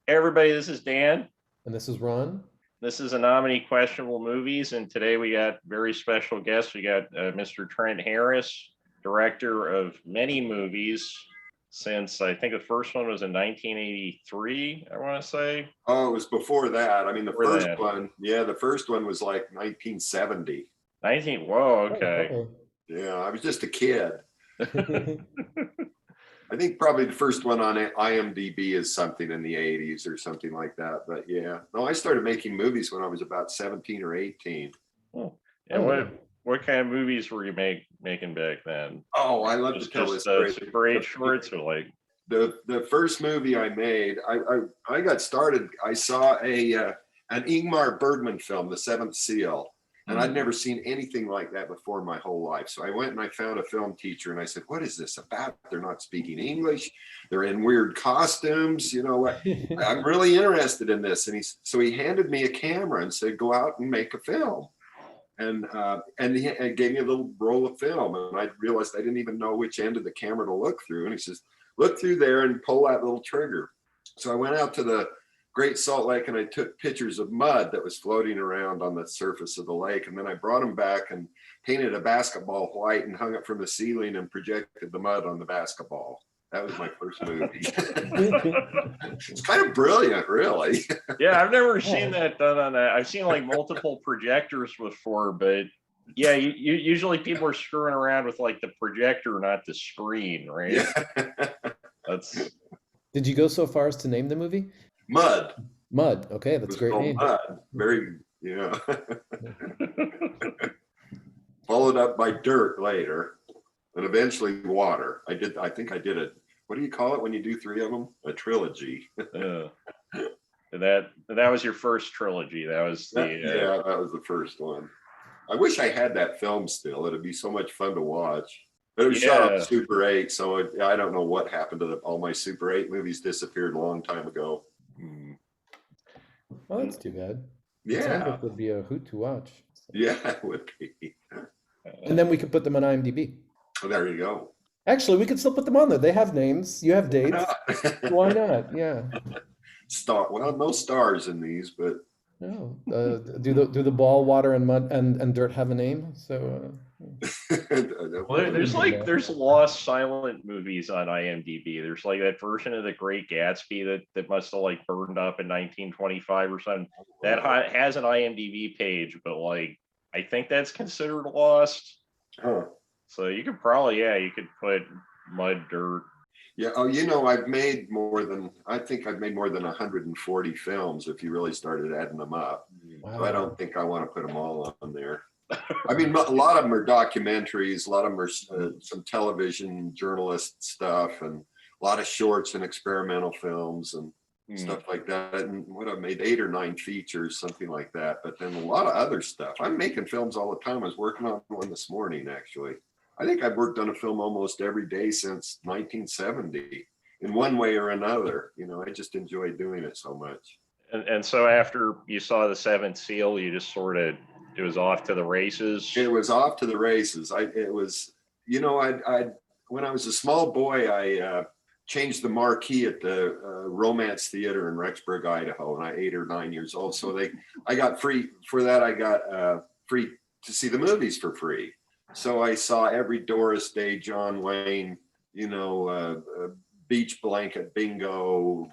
Hey everybody, this is Dan. And this is Ron. This is a nominee questionable movies, and today we got very special guests. We got Mr. Trent Harris, director of many movies since I think the first one was in 1983. I want to say. Oh, it was before that. I mean, the Before first that. one, yeah, the first one was like 1970. 19. Whoa. Okay. Oh, Yeah, I was just a kid. I think probably the first one on IMDb is something in the 80s or something like that. But yeah, no, I started making movies when I was about 17 or 18. Oh. And what kind of movies were you making back then? Oh, I love to tell this story. Super 8 shorts or like the first movie I made, I got started. I saw an Ingmar Bergman film, The Seventh Seal. And I'd never seen anything like that before in my whole life. So I went and I found a film teacher and I said, what is this about? They're not speaking English. They're in weird costumes. You know what? I'm really interested in this. And so he handed me a camera and said, go out and make a film. And he gave me a little roll of film. And I realized I didn't even know which end of the camera to look through. And he says, look through there and pull that little trigger. So I went out to the Great Salt Lake and I took pictures of mud that was floating around on the surface of the lake. And then I brought them back and painted a basketball white and hung it from the ceiling and projected the mud on the basketball. That was my first movie. It's kind of brilliant, really. Yeah, I've never seen that done on that. I've seen like multiple projectors before, but yeah, usually people are screwing around with like the projector, not the screen, right? Yeah. That's. Did you go so far as to name the movie? Mud. Mud. Okay, that's a great name. Mud. Very, yeah. Followed up by dirt later, and eventually water. I think I did what do you call it when you do three of them? A trilogy. That was your first trilogy. That was yeah, that was the first one. I wish I had that film still. It'd be so much fun to watch. But it was shot on Super 8, so I don't know what happened to all my Super 8 movies. Disappeared a long time ago. Well, that's too bad. Yeah, it would be a hoot to watch. So. Yeah, it would be. And then we could put them on IMDb. Oh, there you go. Actually, we could still put them on there. They have names. You have dates. Why not? Yeah. Well, no stars in these, but no. Do the ball, water, and mud and dirt have a name? So. Well, there's lost silent movies on IMDb. There's like that version of The Great Gatsby that must have like burned up in 1925 or something. That has an IMDb page, but like I think that's considered lost. Huh. So you could probably you could put mud, dirt. Yeah. Oh, you know, I've made more than 140 films if you really started adding them up. Wow. So I don't think I want to put them all on there. I mean, a lot of them are documentaries, a lot of them are some television journalist stuff, and a lot of shorts and experimental films and stuff like that. And what I've made 8 or 9 features, something like that. But then a lot of other stuff. I'm making films all the time. I was working on one this morning, actually. I think I've worked on a film almost every day since 1970 in one way or another. You know, I just enjoy doing it so much. And so after you saw The Seventh Seal, you just sort of, it was off to the races. It was off to the races. It was, you know, when I was a small boy, I changed the marquee at the Romance Theater in Rexburg, Idaho, and I'm 8 or 9 years old. So I got free for that. I got free to see the movies for free. So I saw every Doris Day, John Wayne, you know, Beach Blanket Bingo,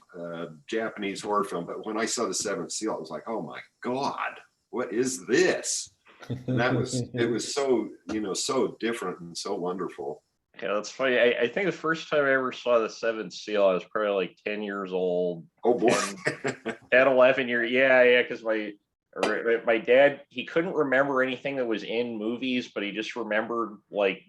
Japanese horror film. But when I saw The Seventh Seal, I was like, oh my God, what is this? And it was so, you know, so different and so wonderful. Yeah, that's funny. I think the first time I ever saw The Seventh Seal, I was probably like 10 years old. Oh boy. 10, 11 years. Yeah, because my dad, he couldn't remember anything that was in movies, but he just remembered like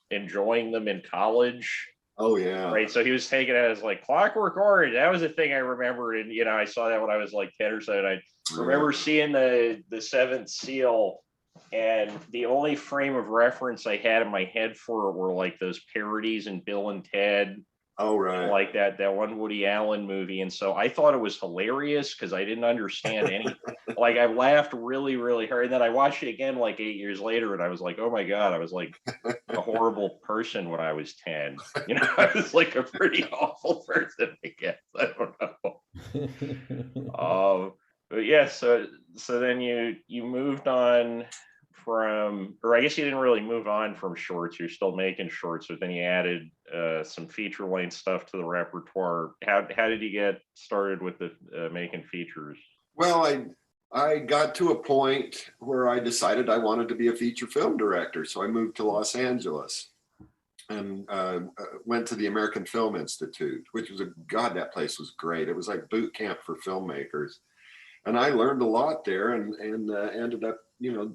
enjoying them in college. Oh yeah. Right. So he was taking it as like Clockwork Orange. That was the thing I remembered. And, you know, I saw that when I was like 10 or so. And I remember seeing the Seventh Seal. And the only frame of reference I had in my head for it were like those parodies in Bill and Ted. Oh, right. Like that one Woody Allen movie. And so I thought it was hilarious because I didn't understand any, like I laughed really, really hard. And then I watched it again like 8 years later and I was like, oh my God, I was like a horrible person when I was 10. You know, I was like a pretty awful person, I guess. I don't know. But yeah, so then you moved on from, or I guess you didn't really move on from shorts. You're still making shorts, but then you added some feature length stuff to the repertoire. How did you get started with the making features? Well, I got to a point where I decided I wanted to be a feature film director, so I moved to Los Angeles and went to the American Film Institute, which was that place was great. It was like boot camp for filmmakers. And I learned a lot there and ended up,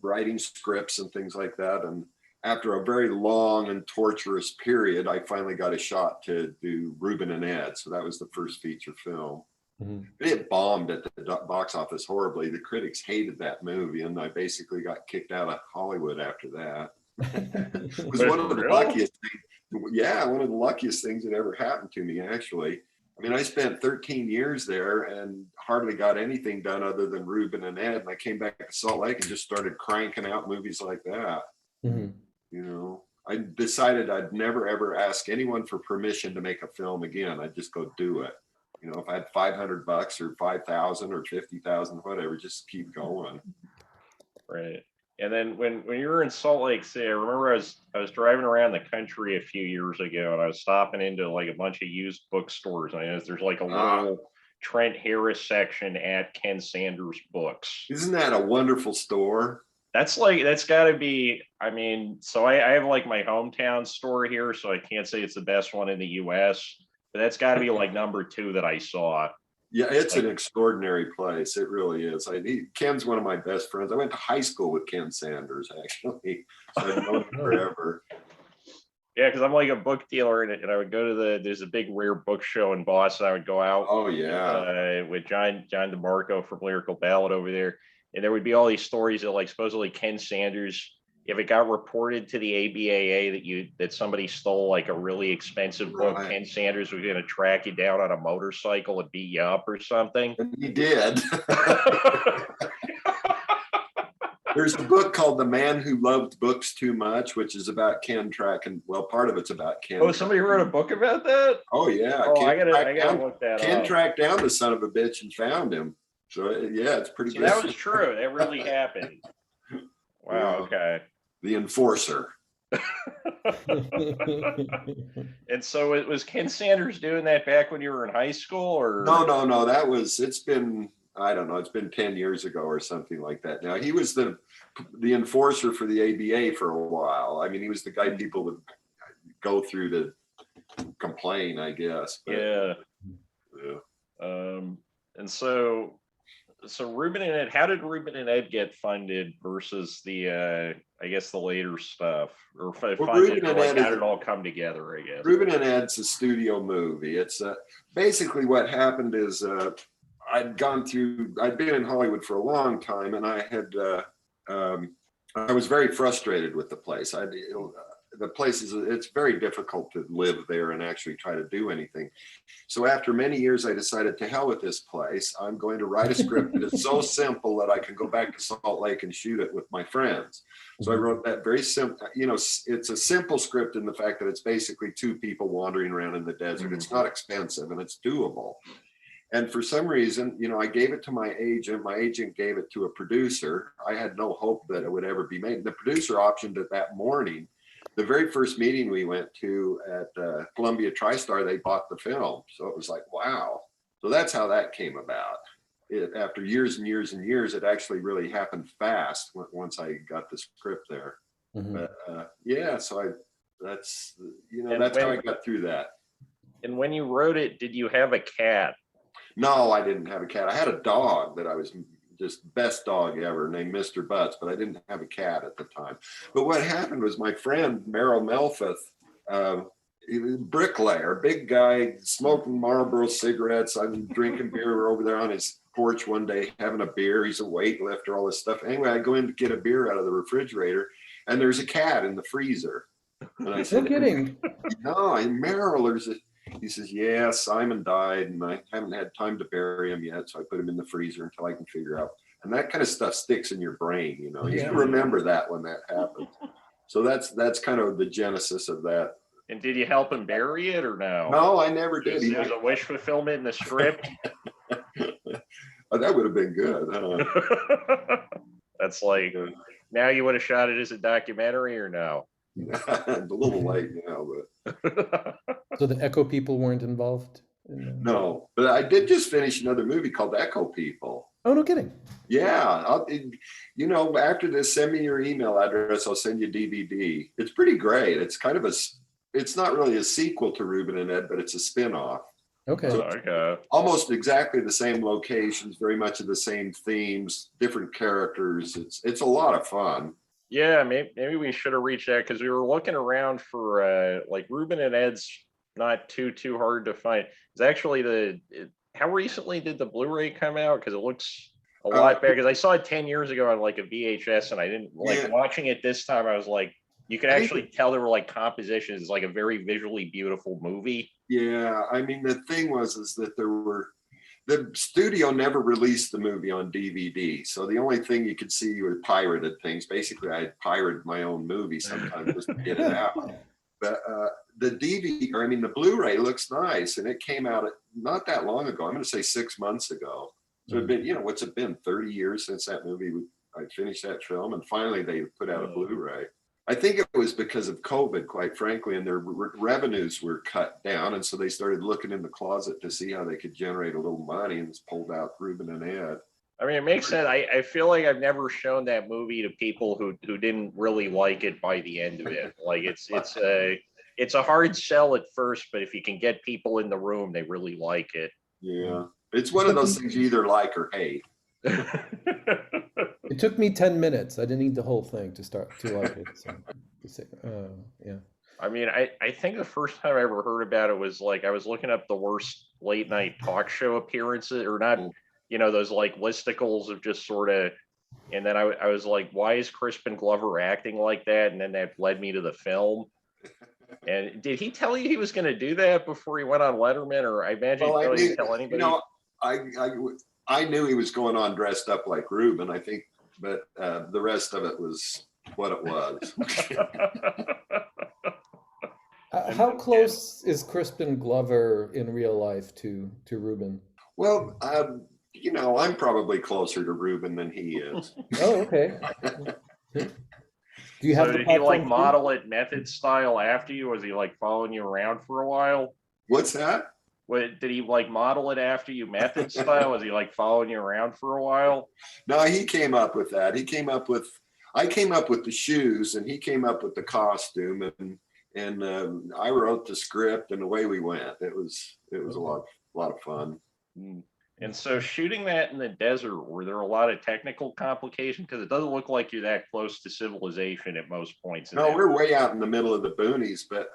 writing scripts and things like that. And after a very long and torturous period, I finally got a shot to do Reuben and Ed. So that was the first feature film. Mm-hmm. It bombed at the box office horribly. The critics hated that movie, and I basically got kicked out of Hollywood after that. It was one of the luckiest things. Yeah, one of the luckiest things that ever happened to me, actually. I mean, I spent 13 years there and hardly got anything done other than Reuben and Ed. And I came back to Salt Lake and just started cranking out movies like that. Mm-hmm. I decided I'd never, ever ask anyone for permission to make a film again. I'd just go do it. If I had $500 or 5,000 or 50,000, whatever, just keep going. Right. And then when you were in Salt Lake City, I remember I was driving around the country a few years ago, and I was stopping into like a bunch of used bookstores. And there's like a little Trent Harris section at Ken Sanders Books. Isn't that a wonderful store? That's got to be. I mean, so I have like my hometown store here, so I can't say it's the best one in the U.S., but that's got to be like number 2 that I saw. Yeah, it's an extraordinary place. It really is. Ken's one of my best friends. I went to high school with Ken Sanders, actually. So I've known him forever. Yeah, because I'm like a book dealer, and I would go to there's a big rare book show in Boston. I would go out. Oh, yeah. With John DeMarco from Lyrical Ballad over there. And there would be all these stories that like supposedly Ken Sanders, if it got reported to the ABAA that somebody stole like a really expensive book, Ken Sanders was going to track you down on a motorcycle and beat you up or something. And he did. There's a book called The Man Who Loved Books Too Much, which is about Ken tracking. Well, part of it's about Ken. Oh, somebody wrote a book about that? Oh, yeah. Oh, I gotta look that up. Ken tracked down the son of a bitch and found him. So yeah, it's pretty good. That was true. That really happened. Wow. Yeah. Okay. The enforcer. And so it was Ken Sanders doing that back when you were in high school, or no, it's been, I don't know, it's been 10 years ago or something like that. Now, he was the enforcer for the ABA for a while. I mean, he was the guy people would go through to complain, I guess. But, yeah. And so Reuben and Ed, how did Reuben and Ed get funded versus the I guess the later stuff, or funded, or like how did it all come together? I guess Reuben and Ed's a studio movie. It's basically what happened is I'd been in Hollywood for a long time, and I was very frustrated with the place. The place it's very difficult to live there and actually try to do anything. So after many years, I decided, to hell with this place. I'm going to write a script that is so simple that I can go back to Salt Lake and shoot it with my friends. So I wrote that very simple, it's a simple script in the fact that it's basically 2 people wandering around in the desert. It's not expensive and it's doable. And for some reason, I gave it to my agent. My agent gave it to a producer. I had no hope that it would ever be made. The producer optioned it that morning. The very first meeting we went to at Columbia TriStar, they bought the film. So it was like, wow. So that's how that came about. After years and years and years, it actually really happened fast once I got the script there. Mm-hmm. But yeah, so that's how I got through that. And when you wrote it, did you have a cat? No, I didn't have a cat. I had a dog that I was just best dog ever, named Mr. Butts, but I didn't have a cat at the time. But what happened was my friend Merrill Melfith, he was a bricklayer, big guy, smoking Marlboro cigarettes. I'm drinking beer. We're over there on his porch one day having a beer. He's a weightlifter, all this stuff. Anyway, I go in to get a beer out of the refrigerator, and there's a cat in the freezer. And I said, no kidding. No, Merrill, he says, yeah, Simon died and I haven't had time to bury him yet. So I put him in the freezer until I can figure out. And that kind of stuff sticks in your brain, You remember that when that happens. So that's kind of the genesis of that. And did you help him bury it or no? No, I never did. It was a wish fulfillment in the script. Oh, that would have been good. That's like, now you would have shot it as a documentary or no? A little late now, but So the Echo people weren't involved? no. But I did just finish another movie called Echo People. Oh, no kidding. Yeah, you know, after this, send me your email address. I'll send you DVD. It's pretty great. It's kind of it's not really a sequel to Reuben and Ed, but it's a spin-off. Okay. So Okay. almost exactly the same locations, very much of the same themes, different characters. It's a lot of fun. Yeah, maybe we should have reached out because we were looking around for like Reuben and Ed's not too hard to find. It's actually how recently did the Blu-ray come out? Because it looks a lot better. Because I saw it 10 years ago on like a VHS, and I didn't like watching it this time. I was like, you could actually tell there were like compositions. It's like a very visually beautiful movie. Yeah, I mean, the thing is that the studio never released the movie on DVD. So the only thing you could see were pirated things. Basically, I pirated my own movie sometimes just to get it out. But the DVD, or I mean, the Blu-ray looks nice, and it came out not that long ago. I'm going to say 6 months ago. So it'd been, what's it been, 30 years since that movie? I finished that film, and finally they put out a Blu-ray. I think it was because of COVID, quite frankly, and their revenues were cut down, and so they started looking in the closet to see how they could generate a little money, and pulled out Reuben and Ed. I mean, it makes sense. I feel like I've never shown that movie to people who didn't really like it by the end of it. Like it's a hard sell at first, but if you can get people in the room, they really like it. Yeah, it's one of those things you either like or hate. It took me 10 minutes. I didn't need the whole thing to start to like it. So, yeah. I mean, I think the first time I ever heard about it was like I was looking up the worst late night talk show appearances, or not, those like listicles of just sort of, and then I was like, why is Crispin Glover acting like that? And then that led me to the film. And did he tell you he was going to do that before he went on Letterman, or I imagine he didn't tell anybody? I knew he was going on dressed up like Reuben, I think, but the rest of it was what it was. How close is Crispin Glover in real life to Reuben? Well, I'm probably closer to Reuben than he is. Oh, okay. Do you have did he like model it method style after you? Was he like following you around for a while? What's that? Did he like model it after you method style? Was he like following you around for a while? No, he came up with that. I came up with the shoes, and he came up with the costume, and I wrote the script, and away we went. It was a lot of fun. And so shooting that in the desert, were there a lot of technical complications? Because it doesn't look like you're that close to civilization at most points. No, we're way out in the middle of the boonies, but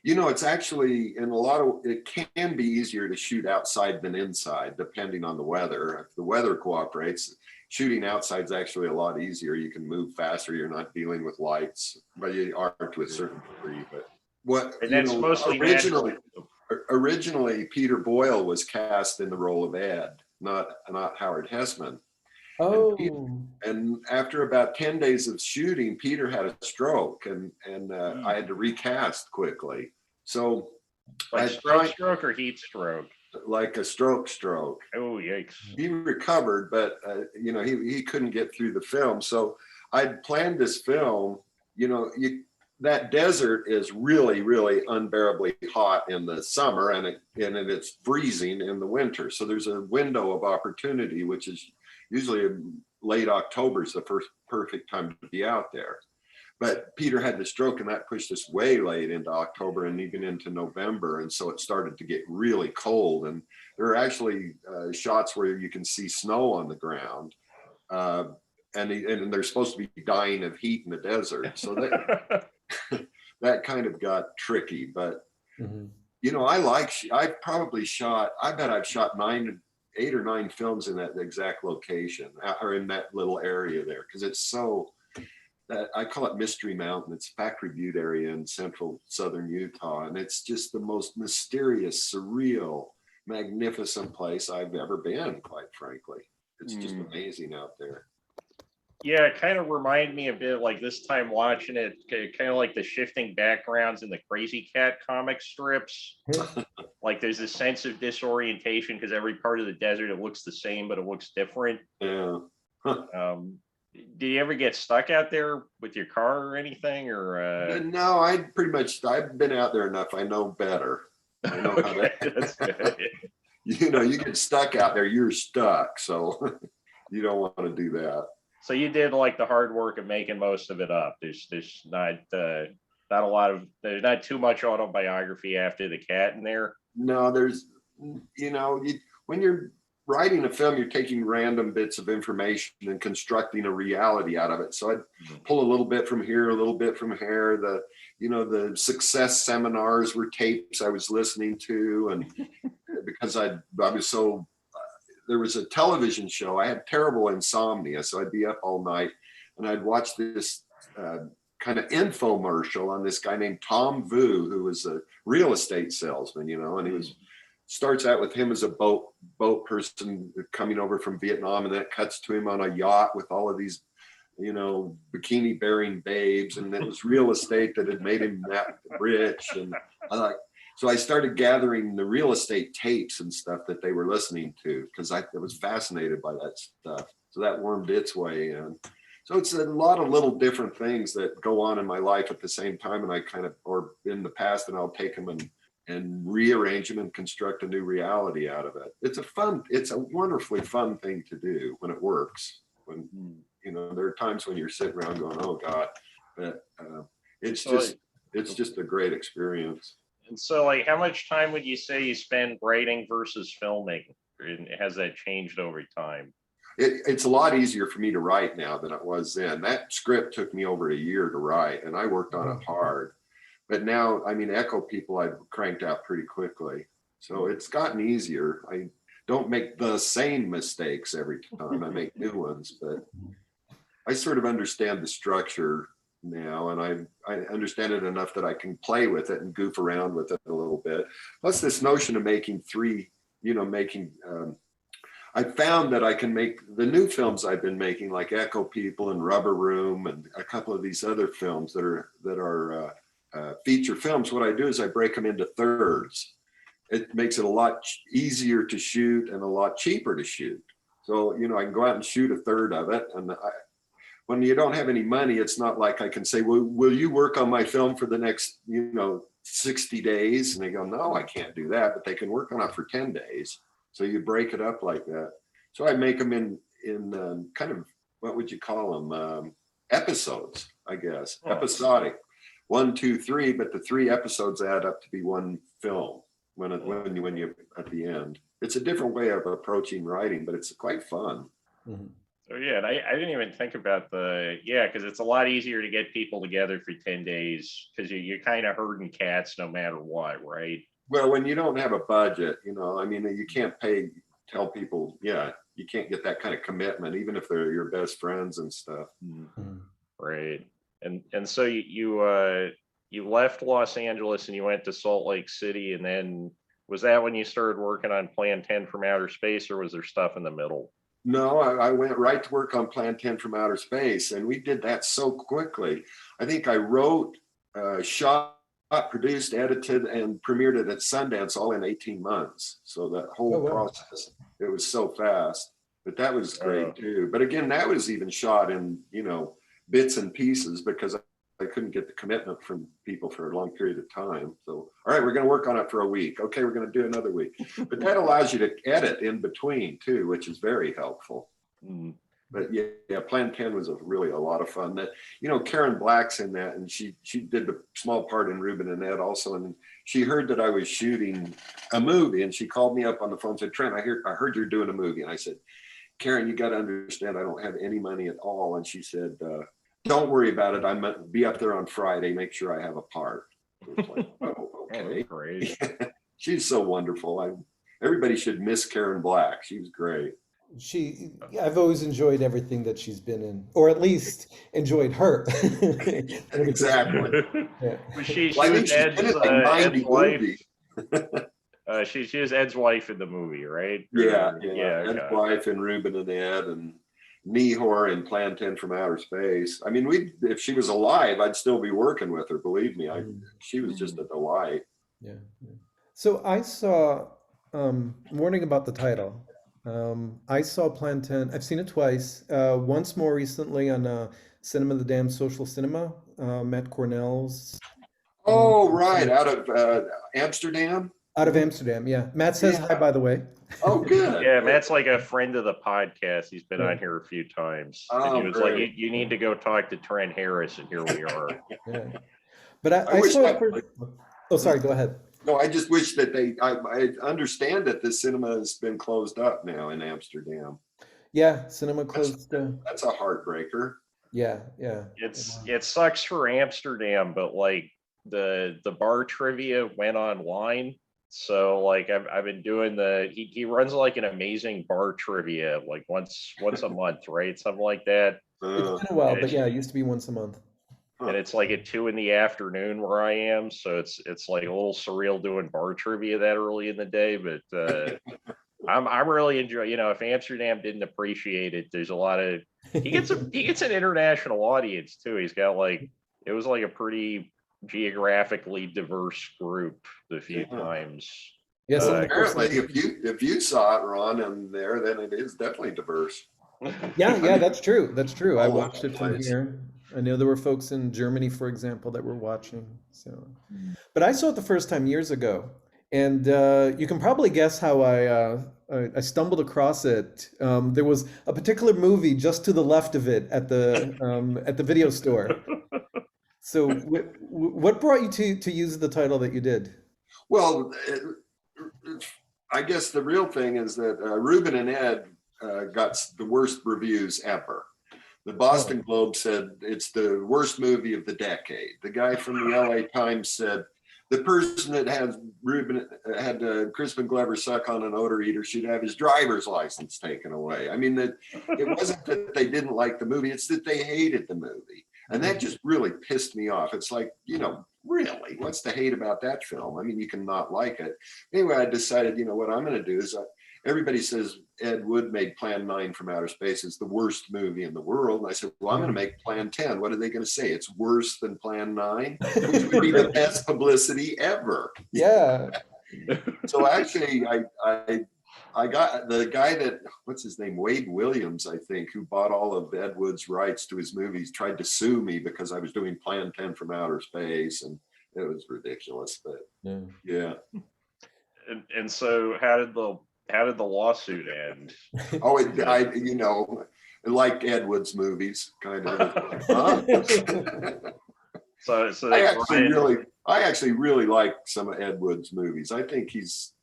it's actually it can be easier to shoot outside than inside, depending on the weather. If the weather cooperates, shooting outside is actually a lot easier. You can move faster. You're not dealing with lights, but you are to a certain degree. But that's mostly originally Peter Boyle was cast in the role of Ed, not Howard Hessman. Oh. And after about 10 days of shooting, Peter had a stroke, and I had to recast quickly. So like stroke or heat stroke? Like a stroke. Oh, yikes. He recovered, but he couldn't get through the film. So I'd planned this film. That desert is really, really unbearably hot in the summer, and it's freezing in the winter. So there's a window of opportunity, which is usually late October is the first perfect time to be out there. But Peter had the stroke, and that pushed us way late into October and even into November. And so it started to get really cold. And there are actually shots where you can see snow on the ground. And they're supposed to be dying of heat in the desert. So that kind of got tricky. But, I've probably shot, I bet I've shot 8 or 9 films in that exact location, or in that little area there, because it's so, I call it Mystery Mountain. It's Factory Butte area in central southern Utah. And it's just the most mysterious, surreal, magnificent place I've ever been, quite frankly. It's just amazing out there. Yeah, it kind of reminded me a bit like this time watching it, kind of like the shifting backgrounds in the Crazy Cat comic strips. Like there's this sense of disorientation because every part of the desert, it looks the same, but it looks different. Yeah. Did you ever get stuck out there with your car or anything? Or No, I've been out there enough. I know better. I know how that's good. You know, you get stuck out there, you're stuck. So you don't want to do that. So you did like the hard work of making most of it up. There's not a lot of, there's not too much autobiography after the cat in there. No, there's, you know, when you're writing a film, you're taking random bits of information and constructing a reality out of it. So I'd pull a little bit from here, a little bit from here. The success seminars were tapes I was listening to, and because I was so. There was a television show. I had terrible insomnia, so I'd be up all night, and I'd watch this kind of infomercial on this guy named Tom Vu, who was a real estate salesman, you know, and he starts out with him as a boat person coming over from Vietnam, and then it cuts to him on a yacht with all of these, you know, bikini bearing babes, and it was real estate that had made him that rich. And so I started gathering the real estate tapes and stuff that they were listening to because I was fascinated by that stuff. So that wormed its way in. So it's a lot of little different things that go on in my life at the same time, and I or in the past, and I'll take them and rearrange them and construct a new reality out of it. It's a wonderfully fun thing to do when it works. When, you know, there are times when you're sitting around going, oh God, but it's just a great experience. And so like, how much time would you say you spend writing versus filming? And has that changed over time? It's a lot easier for me to write now than it was then. That script took me over a year to write, and I worked on it hard. But now, I mean, Echo People I've cranked out pretty quickly. So it's gotten easier. I don't make the same mistakes every time. I make new ones, but I sort of understand the structure now, and I understand it enough that I can play with it and goof around with it a little bit. Plus this notion of making I found that I can make the new films I've been making, like Echo People and Rubber Room and a couple of these other films that are feature films. What I do is I break them into thirds. It makes it a lot easier to shoot and a lot cheaper to shoot. So, you know, I can go out and shoot a third of it. And when you don't have any money, it's not like I can say, well, will you work on my film for the next, 60 days? And they go, no, I can't do that. But they can work on it for 10 days. So you break it up like that. So I make them in kind of, what would you call them? Episodes, I guess. Oh. Episodic. 1, 2, 3, but the 3 episodes add up to be one film when you at the end. It's a different way of approaching writing, but it's quite fun. Mm-hmm. So yeah, and I didn't even think about because it's a lot easier to get people together for 10 days because you're kind of herding cats no matter what, right? Well, when you don't have a budget, you can't tell people, you can't get that kind of commitment, even if they're your best friends and stuff. Mm-hmm. Right. And so you left Los Angeles and you went to Salt Lake City, and then was that when you started working on Plan 10 from Outer Space, or was there stuff in the middle? No, I went right to work on Plan 10 from Outer Space, and we did that so quickly. I think I wrote, shot, produced, edited, and premiered it at Sundance all in 18 months. So that whole process, it was so fast. But that was great too. But again, that was even shot in, bits and pieces because I couldn't get the commitment from people for a long period of time. So, all right, we're going to work on it for a week. Okay, we're going to do another week. But that allows you to edit in between too, which is very helpful. Mm. But yeah, Plan 10 was really a lot of fun. That, Karen Black's in that, and she did a small part in Reuben and Ed also. And she heard that I was shooting a movie, and she called me up on the phone and said, Trent, I heard you're doing a movie. And I said, Karen, you got to understand, I don't have any money at all. And she said, don't worry about it. I'm going to be up there on Friday. Make sure I have a part. It was like, oh, okay. Oh, great. She's so wonderful. Everybody should miss Karen Black. She was great. I've always enjoyed everything that she's been in, or at least enjoyed her. Exactly. Yeah. She was Ed's wife. She was Ed's wife in the movie, right? Yeah. Ed's wife and Reuben and Ed, and Nehor in Plan 10 from Outer Space. I mean, if she was alive, I'd still be working with her. Believe me, she was just a delight. Yeah. So I saw, warning about the title. I saw Plan 10. I've seen it twice. Once more recently on Cinema the Damn Social Cinema, Matt Cornell's. Oh, right, out of Amsterdam. Out of Amsterdam, yeah. Matt says hi, by the way. Oh, good. Yeah, Matt's like a friend of the podcast. He's been on here a few times. And he was like, you need to go talk to Trent Harris, and here we are. Yeah. But I saw it first. Oh, sorry, go ahead. No, I just wish that I understand that the cinema has been closed up now in Amsterdam. Yeah, cinema closed. That's a heartbreaker. Yeah. It sucks for Amsterdam, but like the bar trivia went online. So like I've been doing he runs like an amazing bar trivia like once a month, right? Something like that. It's been a while, but yeah, it used to be once a month. And it's like at 2 PM where I am, so it's like a little surreal doing bar trivia that early in the day. But I'm really enjoying. If Amsterdam didn't appreciate it, there's a lot of he gets an international audience too. He's got it was like a pretty geographically diverse group the few times. Yes, apparently, if you saw it, Ron, and there, then it is definitely diverse. Yeah, that's true. That's true. I watched it from here. I know there were folks in Germany, for example, that were watching. So, but I saw it the first time years ago, and you can probably guess how I stumbled across it. There was a particular movie just to the left of it at the video store. So, what brought you to use the title that you did? Well, I guess the real thing is that Reuben and Ed got the worst reviews ever. The Boston Globe said it's the worst movie of the decade. The guy from the LA Times said the person that had Crispin Glover suck on an odor eater should have his driver's license taken away. I mean, it wasn't that they didn't like the movie, it's that they hated the movie. And that just really pissed me off. It's like, really, what's the hate about that film? I mean, you can not like it. Anyway, I decided, what I'm going to do is everybody says Ed Wood made Plan 9 from Outer Space is the worst movie in the world. And I said, well, I'm going to make Plan 10. What are they going to say? It's worse than Plan 9, which would be the best publicity ever. Yeah. So actually, I got the guy what's his name? Wade Williams, I think, who bought all of Ed Wood's rights to his movies, tried to sue me because I was doing Plan 10 from Outer Space. And it was ridiculous, but yeah. And so how did the lawsuit end? Oh, like Ed Wood's movies, kind of. So I actually really like some of Ed Wood's movies. I think he's,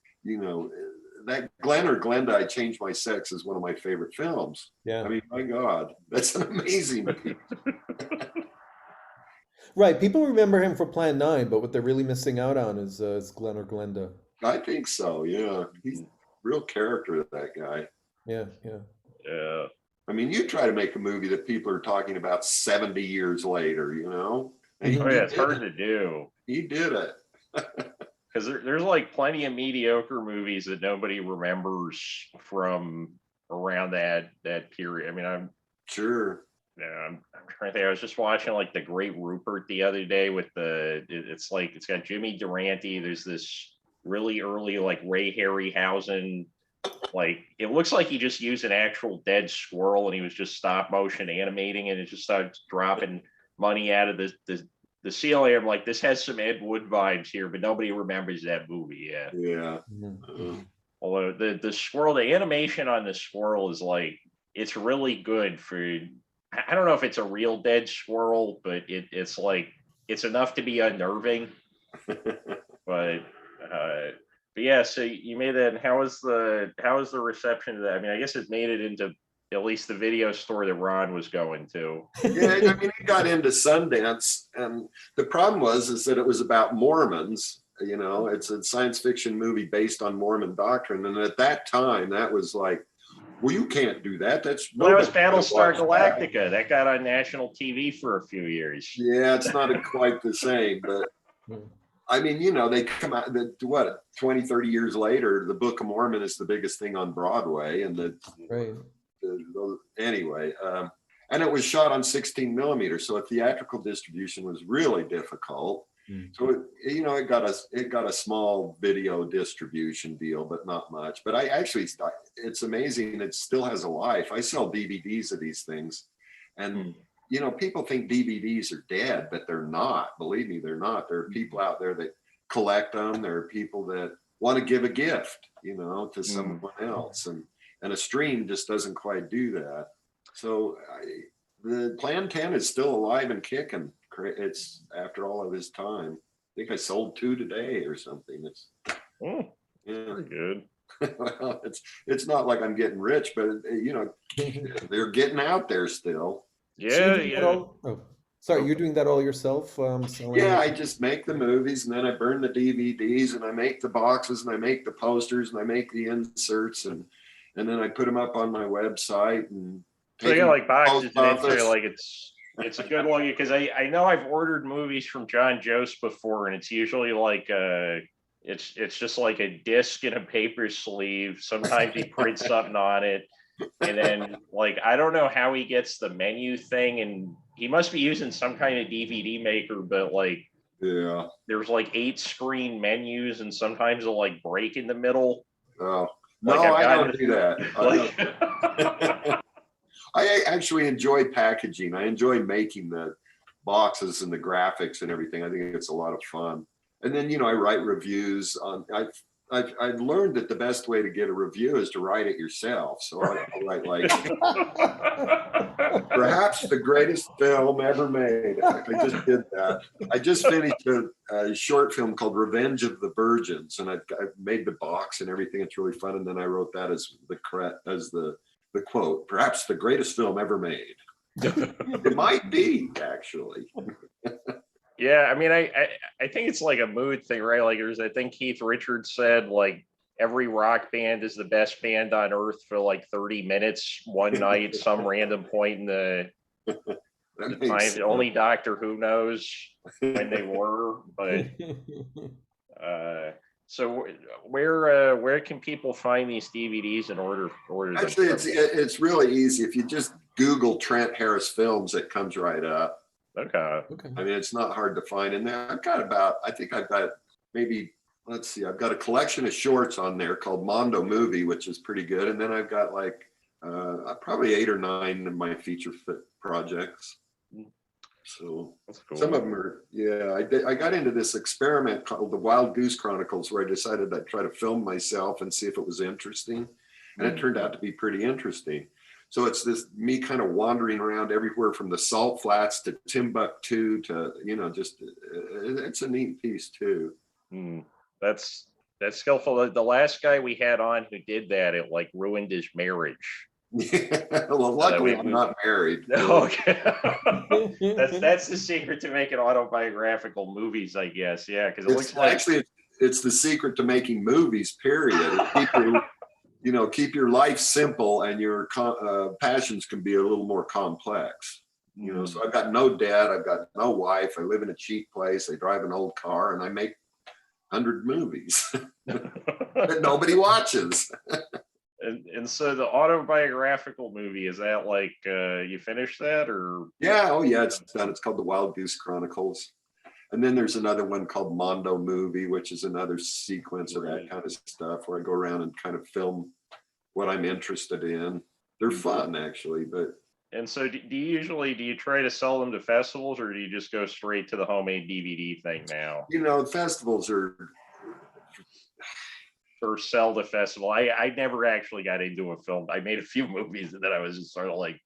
that Glenn or Glenda, I Changed My Sex is one of my favorite films. Yeah. I mean, my God, that's an amazing movie. Right. People remember him for Plan 9, but what they're really missing out on is Glenn or Glenda. I think so, yeah. He's a real character, that guy. Yeah. I mean, you try to make a movie that people are talking about 70 years later, It's hard to do. He did it. Because there's like plenty of mediocre movies that nobody remembers from around that period. I mean, I'm sure. Yeah, I'm trying to think. I was just watching like The Great Rupert the other day with it's got Jimmy Durante. There's this really early like Ray Harryhausen. Like it looks like he just used an actual dead squirrel and he was just stop motion animating and it just started dropping money out of the ceiling. I'm like, this has some Ed Wood vibes here, but nobody remembers that movie. Yeah. Although the squirrel, the animation on the squirrel is like, it's really good for. I don't know if it's a real dead squirrel, but it's like it's enough to be unnerving. But yeah, so you made that. And how was the reception to that? I mean, I guess it made it into at least the video store that Ron was going to. Yeah, I mean, he got into Sundance, and the problem is that it was about Mormons. It's a science fiction movie based on Mormon doctrine, and at that time, that was like, well, you can't do that. That was Battlestar Galactica. That got on national TV for a few years. Yeah, it's not quite the same, but I mean, they come out, 20, 30 years later, the Book of Mormon is the biggest thing on Broadway, and right. anyway, and it was shot on 16 millimeters, so a theatrical distribution was really difficult. So it got a small video distribution deal, but not much. But it's amazing. It still has a life. I sell DVDs of these things, and people think DVDs are dead, but they're not. Believe me, they're not. There are people out there that collect them. There are people that want to give a gift, to someone else, and a stream just doesn't quite do that. So the Plan 10 is still alive and kicking. It's after all of his time. I think I sold 2 today or something. It's pretty good. Well, it's not like I'm getting rich, but they're getting out there still. Sorry, you're doing that all yourself? Yeah, I just make the movies, and then I burn the DVDs, and I make the boxes, and I make the posters, and I make the inserts, and then I put them up on my website. And so you got like boxes and insert, like it's a good one, because I know I've ordered movies from John Jost before, and it's usually like it's just like a disc in a paper sleeve. Sometimes he prints something on it, and then like I don't know how he gets the menu thing, and he must be using some kind of DVD maker, but like there's like 8 screen menus, and sometimes they'll like break in the middle. Oh no, I don't do that. I actually enjoy packaging. I enjoy making the boxes and the graphics and everything. I think it's a lot of fun. And then, I write reviews on, I've learned that the best way to get a review is to write it yourself. So I write like, perhaps the greatest film ever made. I just did that. I just finished a short film called Revenge of the Virgins, and I've made the box and everything. It's really fun. And then I wrote that as the quote, perhaps the greatest film ever made. It might be, actually. Yeah, I mean, I think it's like a mood thing, right? Like I think Keith Richards said, like, every rock band is the best band on earth for like 30 minutes one night, some random point in the time. Only Doctor Who knows when they were, but so where can people find these DVDs in order them? Actually, it's really easy. If you just Google Trent Harris films, it comes right up. Okay. I mean, it's not hard to find in there. I've got I've got a collection of shorts on there called Mondo Movie, which is pretty good. And then I've got like probably 8 or 9 of my feature projects. So cool. Some of them are, I got into this experiment called the Wild Goose Chronicles, where I decided I'd try to film myself and see if it was interesting. And it turned out to be pretty interesting. So it's this me kind of wandering around everywhere from the Salt Flats to Timbuktu to, it's a neat piece too. That's skillful. The last guy we had on who did that, it like ruined his marriage. Yeah, well, luckily I'm not married. Okay. that's the secret to making autobiographical movies, I guess. Yeah, because it looks like actually it's the secret to making movies. Period. Keep your life simple, and your passions can be a little more complex. So I've got no dad, I've got no wife, I live in a cheap place, I drive an old car, and I make 100 movies that nobody watches. And so the autobiographical movie, is that like you finished that, or? Yeah, it's done. It's called the Wild Goose Chronicles. And then there's another one called Mondo Movie, which is another sequence of that kind of stuff where I go around and kind of film what I'm interested in. They're fun, actually, but. And so do you try to sell them to festivals, or do you just go straight to the homemade DVD thing now? Festivals are. Or sell to festival. I never actually got into a film. I made a few movies, and then I was just sort of like,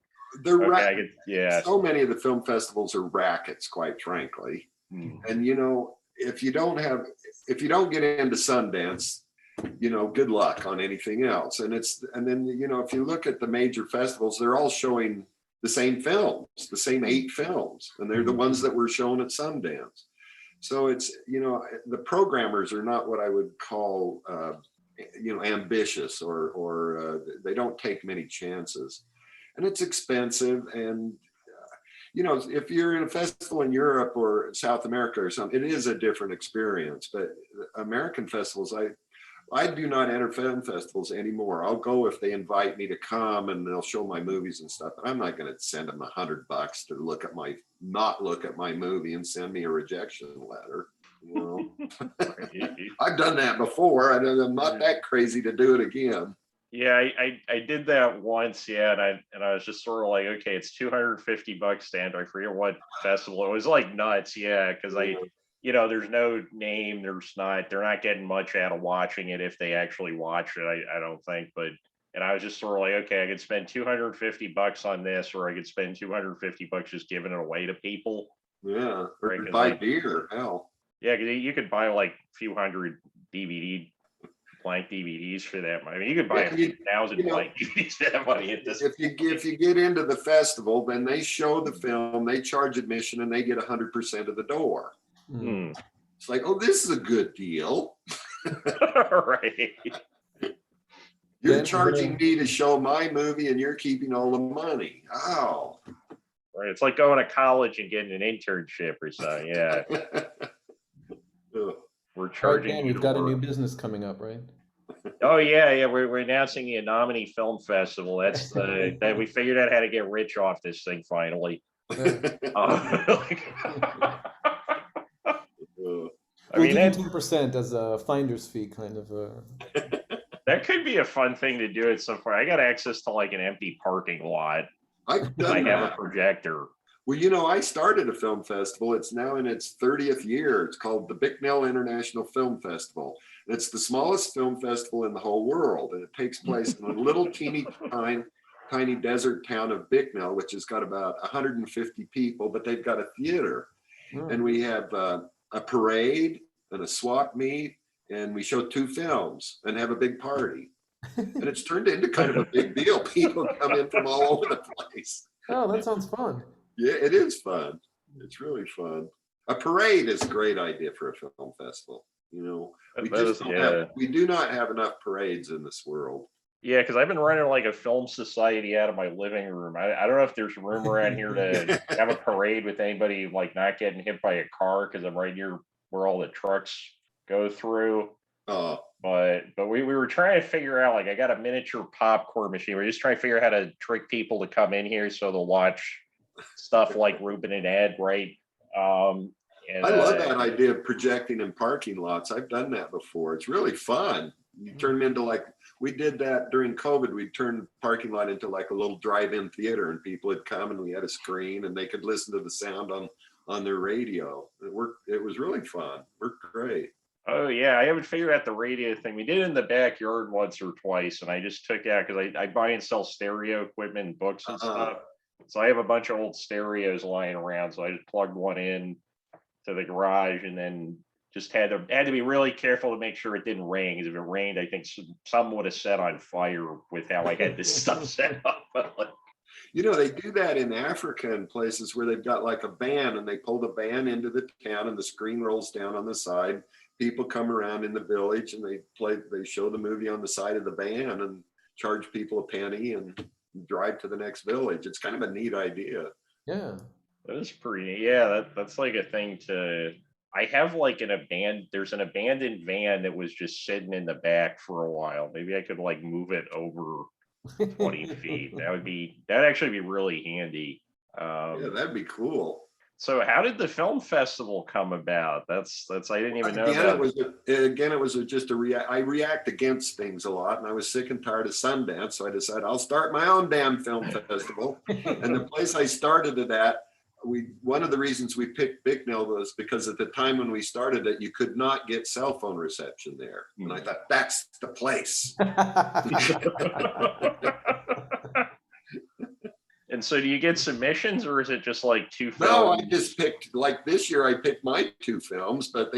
so many of the film festivals are rackets, quite frankly. And if you don't get into Sundance, good luck on anything else. And then if you look at the major festivals, they're all showing the same films, the same 8 films, and they're the ones that were shown at Sundance. So it's the programmers are not what I would call ambitious, or they don't take many chances, and it's expensive. And if you're in a festival in Europe or South America or something, it is a different experience. But American festivals, I do not enter film festivals anymore. I'll go if they invite me to come and they'll show my movies and stuff. But I'm not going to send them $100 to not look at my movie and send me a rejection letter. You know, I've done that before. I'm not that crazy to do it again. Yeah, I did that once, yeah, and I was just sort of like, okay, it's $250 stand. I forget what festival. It was like nuts, yeah, because there's no name, they're not getting much out of watching it if they actually watch it, I don't think. But and I was just sort of like, okay, I could spend $250 on this, or I could spend $250 just giving it away to people. Yeah, or right? buy beer, hell. Yeah, because you could buy like a few hundred blank DVDs for that money. I mean, you could buy 1,000 blank DVDs for that money at this. If you get into the festival, then they show the film, they charge admission, and they get 100% of the door. Mm. It's like, oh, this is a good deal. Right. You're charging me to show my movie, and you're keeping all the money. Oh. Right. It's like going to college and getting an internship or something. Yeah. We're charging. Dan, we've got a new business coming up, right? Oh yeah. We're announcing the Menominee Film Festival. That's that we figured out how to get rich off this thing finally. I mean, 10% as a finder's fee, kind of. That could be a fun thing to do at some point. I got access to like an empty parking lot. I have a projector. Well, I started a film festival. It's now in its 30th year. It's called the Bicknell International Film Festival. And it's the smallest film festival in the whole world. And it takes place in a little tiny desert town of Bicknell, which has got about 150 people, but they've got a theater. And we have a parade and a swap meet, and we show 2 films and have a big party. And it's turned into kind of a big deal. People come in from all over the place. Oh, that sounds fun. Yeah, it is fun. It's really fun. A parade is a great idea for a film festival. We do not have enough parades in this world. Yeah, because I've been running like a film society out of my living room. I don't know if there's room around here to have a parade with anybody like not getting hit by a car, because I'm right near where all the trucks go through. But we were trying to figure out, like, I got a miniature popcorn machine. We're just trying to figure out how to trick people to come in here so they'll watch stuff like Reuben and Ed, right? I love that idea of projecting in parking lots. I've done that before. It's really fun. You turn them into we did that during COVID. We turned the parking lot into like a little drive-in theater, and people would come and we had a screen and they could listen to the sound on their radio. It was really fun. Worked great. Oh yeah, I haven't figured out the radio thing. We did it in the backyard once or twice, and I just took out because I buy and sell stereo equipment and books and stuff. So I have a bunch of old stereos lying around. So I just plugged one in to the garage, and then just had to be really careful to make sure it didn't rain. Because if it rained, I think some would have set on fire with how I had this stuff set up. They do that in Africa and places where they've got like a band, and they pull the band into the town, and the screen rolls down on the side. People come around in the village and they show the movie on the side of the band and charge people a penny and drive to the next village. It's kind of a neat idea. Yeah. That is pretty, yeah, that's like a thing I have like there's an abandoned van that was just sitting in the back for a while. Maybe I could like move it over 20 feet. That'd actually be really handy. Yeah, that'd be cool. So how did the film festival come about? That's I didn't even know that. It was I react against things a lot, and I was sick and tired of Sundance, so I decided I'll start my own damn film festival. And the place I started it at, one of the reasons we picked Bicknell was because at the time when we started it, you could not get cell phone reception there. And I thought, that's the place. And so do you get submissions, or is it just like 2 films? No, I just picked, like this year I picked my 2 films, but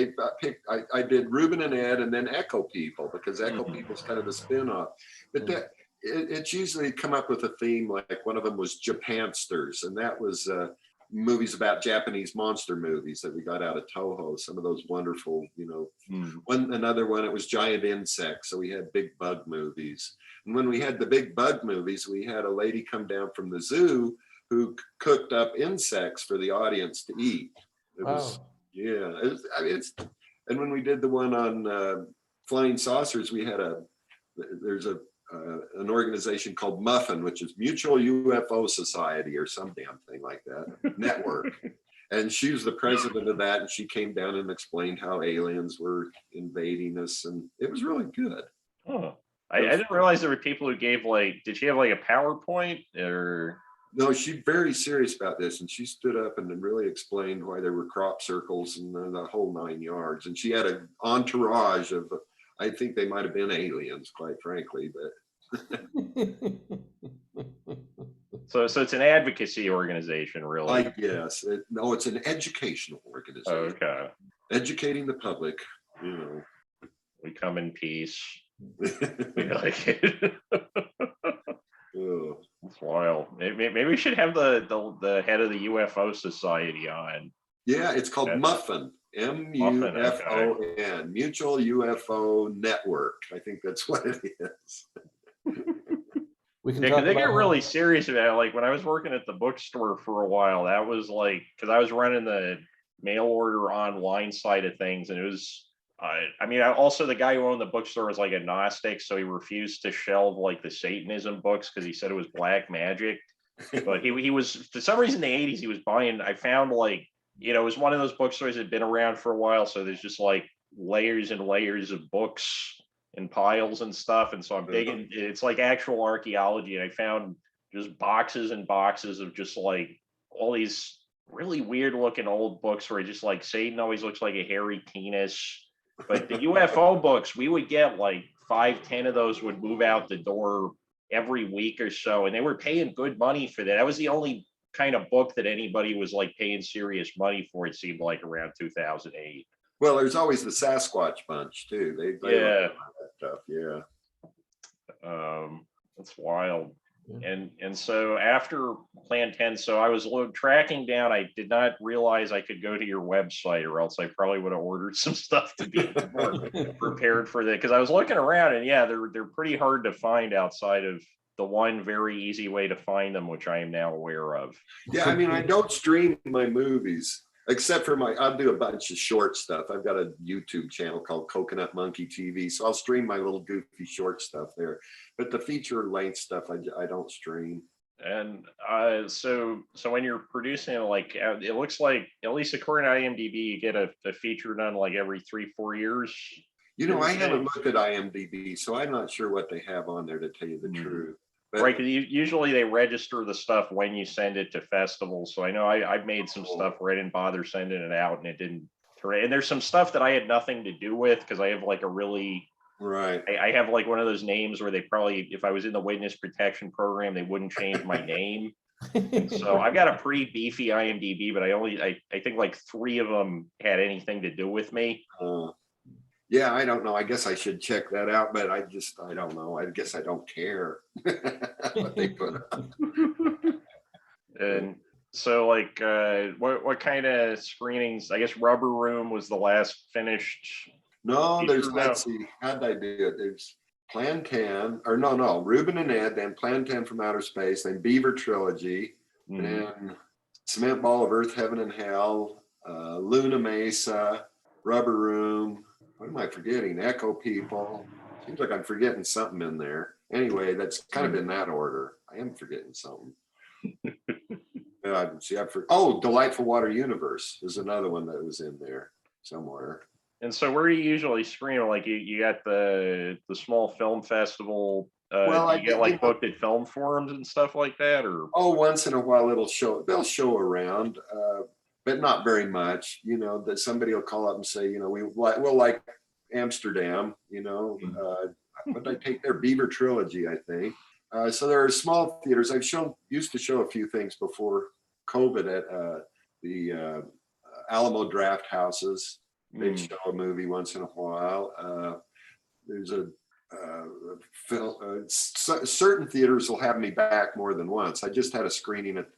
I did Reuben and Ed and then Echo People, because Echo People's kind of a spin-off. But it's usually come up with a theme, like one of them was Japansters, and that was movies about Japanese monster movies that we got out of Toho, some of those wonderful, another one, it was giant insects, so we had big bug movies. And when we had the big bug movies, we had a lady come down from the zoo who cooked up insects for the audience to eat. It was, and when we did the one on flying saucers, there's an organization called Muffin, which is Mutual UFO Society or some damn thing like that, network. And she was the president of that, and she came down and explained how aliens were invading us, and it was really good. Oh, I didn't realize there were people who gave did she have like a PowerPoint or? No, she's very serious about this, and she stood up and then really explained why there were crop circles and the whole 9 yards. And she had an entourage of, I think they might have been aliens, quite frankly, but. So it's an advocacy organization, really. I guess. No, it's an educational organization. Okay. Educating the public, We come in peace. We like it. It's wild. Maybe we should have the head of the UFO Society on. Yeah, it's called Muffin. MUFON, okay. Mutual UFO Network. I think that's what it is. We can they get really serious about it. Like when I was working at the bookstore for a while, that was like, because I was running the mail order online side of things, and it was, also the guy who owned the bookstore was like a Gnostic, so he refused to shelve like the Satanism books because he said it was black magic. But he was, for some reason, in the 80s, he was buying, I found it was one of those bookstores that had been around for a while, so there's just like layers and layers of books and piles and stuff, and so I'm digging. It's like actual archaeology, and I found just boxes and boxes of just like all these really weird looking old books where just like Satan always looks like a hairy penis. But the UFO books, we would get like 5-10 of those would move out the door every week or so, and they were paying good money for that. That was the only kind of book that anybody was like paying serious money for, it seemed like, around 2008. Well, there's always the Sasquatch bunch too. They yeah, that stuff. Yeah. That's wild. And so after Plan 10, so I was tracking down. I did not realize I could go to your website, or else I probably would have ordered some stuff to be more prepared for that. Because I was looking around, and yeah, they're pretty hard to find outside of the one very easy way to find them, which I am now aware of. Yeah, I don't stream my movies. Except for I'll do a bunch of short stuff. I've got a YouTube channel called Coconut Monkey TV, so I'll stream my little goofy short stuff there. But the feature length stuff, I don't stream. And so when you're producing it, it looks like, at least according to IMDb, you get a feature done like every 3-4 years. I haven't looked at IMDb, so I'm not sure what they have on there, to tell you the truth. But, right, because usually they register the stuff when you send it to festivals. So I know I've made some stuff where I didn't bother sending it out, and it didn't. And there's some stuff that I had nothing to do with, because I have like a really, right. I have like one of those names where they probably, if I was in the witness protection program, they wouldn't change my name. So I've got a pretty beefy IMDb, but I think like 3 of them had anything to do with me. Yeah, I don't know. I guess I should check that out, but I don't know. I guess I don't care what they put up. And so, what kind of screenings? I guess Rubber Room was the last finished. No, let's see, how'd I do it? There's Plan 10, or no, Reuben and Ed, then Plan 10 from Outer Space, then Beaver Trilogy, then Cement Ball of Earth, Heaven and Hell, Luna Mesa, Rubber Room. What am I forgetting? Echo People. Seems like I'm forgetting something in there. Anyway, that's kind of in that order. I am forgetting something. Delightful Water Universe is another one that was in there somewhere. And so where do you usually screen? Like you got the small film festival. You get booked at film forums and stuff like that, or? Oh, once in a while they'll show around. But not very much, that somebody will call up and say, we'll like Amsterdam, what did I take there? Beaver Trilogy, I think. So there are small theaters. Used to show a few things before COVID at the Alamo Draft Houses. They'd show a movie once in a while. There's a certain theaters will have me back more than once. I just had a screening at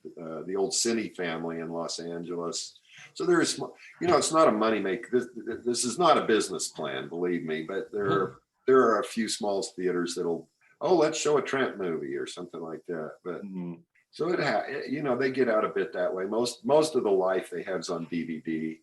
the old Cine Family in Los Angeles. So there is, it's not a moneymaker. This is not a business plan, believe me. But there are a few small theaters that'll, let's show a Trent movie or something like that. But so they get out a bit that way. Most of the life they have is on DVD.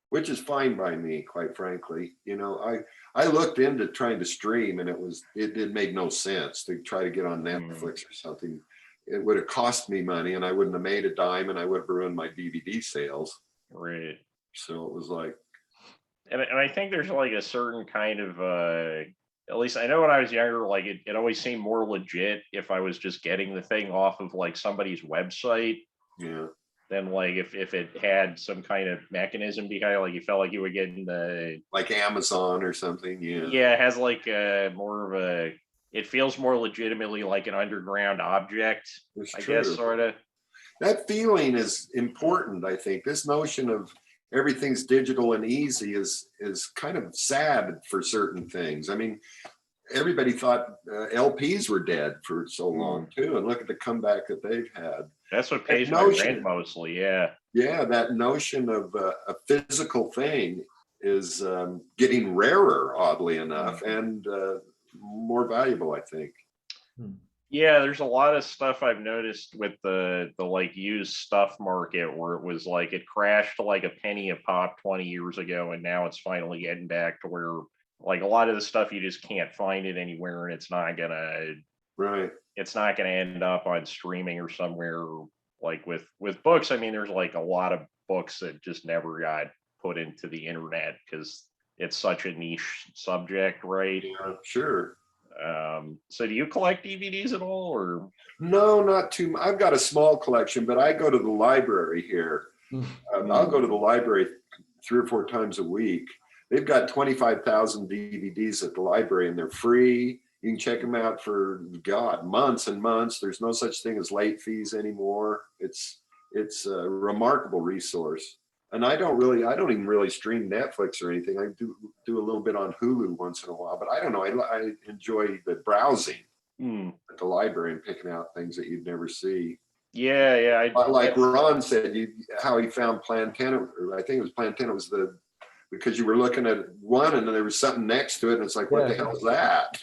which is fine by me, quite frankly. You know, I looked into trying to stream, and it made no sense to try to get on Netflix or something. It would have cost me money, and I wouldn't have made a dime, and I would have ruined my DVD sales. Right. So it was like, and I think there's like a certain kind of at least I know when I was younger, like it always seemed more legit if I was just getting the thing off of like somebody's website. yeah. Than like if it had some kind of mechanism behind it, like you felt like you were getting the Like Amazon or something. Yeah. Yeah, it has like more of a, it feels more legitimately like an underground object, It's I true. guess, sort of. That feeling is important, I think. This notion of everything's digital and easy is kind of sad for certain things. I mean, everybody thought LPs were dead for so long too, and look at the comeback that they've had. That's what pays my rent mostly. Yeah. Yeah, that notion of a physical thing is getting rarer, oddly enough, and more valuable, I think. Yeah, there's a lot of stuff I've noticed with the like used stuff market where it was like it crashed to like a penny a pop 20 years ago, and now it's finally getting back to where like a lot of the stuff you just can't find it anywhere, and it's not gonna end up on streaming or somewhere. Like with books, I mean, there's like a lot of books that just never got put into the internet because it's such a niche subject, right? Yeah, sure. So do you collect DVDs at all, or? No, not too much. I've got a small collection, but I go to the library here. I'll go to the library 3 or 4 times a week. They've got 25,000 DVDs at the library, and they're free. You can check them out for months and months. There's no such thing as late fees anymore. It's a remarkable resource. And I don't even really stream Netflix or anything. I do a little bit on Hulu once in a while, but I don't know. I enjoy the browsing at the library and picking out things that you'd never see. Yeah. Like Ron said, how he found Plantenna, or I think it was Plantenna was because you were looking at one and then there was something next to it, and it's like, what the hell is that?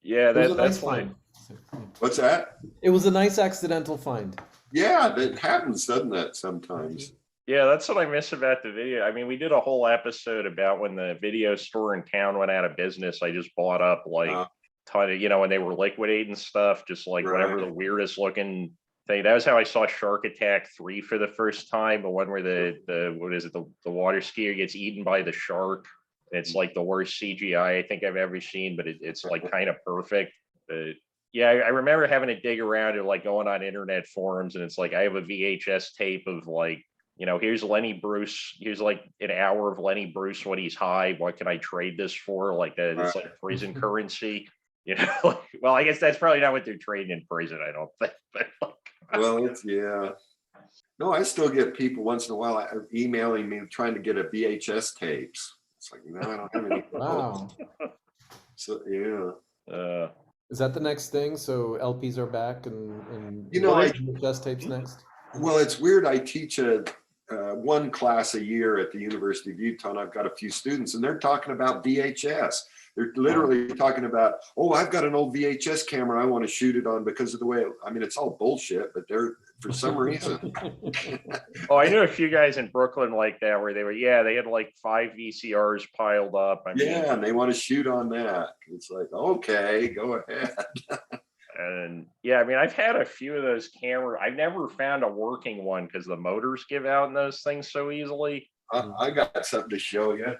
Yeah, that's nice find. What's that? It was a nice accidental find. Yeah, that happens, doesn't it, sometimes? Yeah, that's what I miss about the video. I mean, we did a whole episode about when the video store in town went out of business. I just bought up like a ton of, when they were liquidating stuff, just like whatever the weirdest looking thing. That was how I saw Shark Attack 3 for the first time. The one where the what is it? The water skier gets eaten by the shark. It's like the worst CGI I think I've ever seen, but it's like kind of perfect. But yeah, I remember having to dig around and like going on internet forums, and it's like I have a VHS tape of like, here's Lenny Bruce. Here's like an hour of Lenny Bruce when he's high. What can I trade this for? Like that, it's like prison currency. Well, I guess that's probably not what they're trading in prison, I don't think. But well, no, I still get people once in a while emailing me trying to get a VHS tapes. It's like, no, I don't have any. Wow. So yeah. Is that the next thing? So LPs are back, and VHS tapes next. Well, it's weird. I teach one class a year at the University of Utah, and I've got a few students, and they're talking about VHS. They're literally talking about, I've got an old VHS camera I want to shoot it on because of the way, it's all bullshit, but they're, for some reason. I knew a few guys in Brooklyn like that where they had like 5 VCRs piled up. And they want to shoot on that. It's like, okay, go ahead. And I've had a few of those cameras. I've never found a working one because the motors give out in those things so easily. I got something to show you.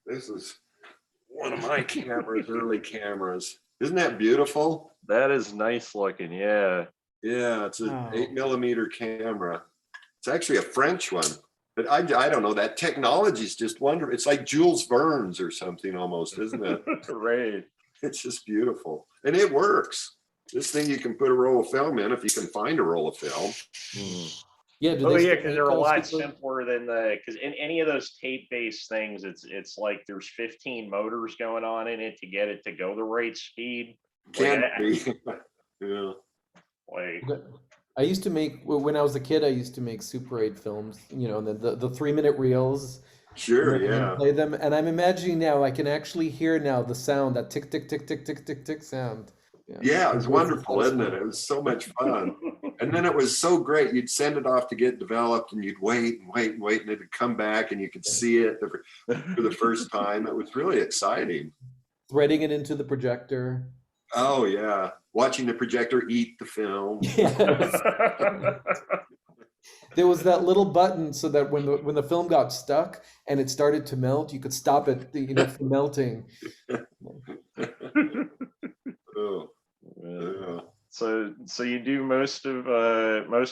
This is one of my cameras, early cameras. Isn't that beautiful? That is nice looking, yeah. Yeah, it's an 8mm camera. It's actually a French one, but I don't know. That technology is just wonderful. It's like Jules Verne's or something almost, isn't it? Right. It's just beautiful, and it works. This thing you can put a roll of film in if you can find a roll of film. Yeah. Because they're a lot simpler than because in any of those tape-based things, it's like there's 15 motors going on in it to get it to go the right speed. Can be. Yeah. I used to make, when I was a kid, I used to make Super 8 films, and the 3-minute reels. Sure, yeah. Play them, and I'm imagining now I can actually hear now the sound, that tick tick tick tick tick tick tick sound. Yeah, it was wonderful, isn't it? It was so much fun. And then it was so great. You'd send it off to get developed, and you'd wait and wait and wait, and it'd come back, and you could see it for the first time. It was really exciting. Threading it into the projector. Oh yeah, watching the projector eat the film. Yes. There was that little button so that when the film got stuck and it started to melt, you could stop it, from melting. Oh, yeah. So you do most of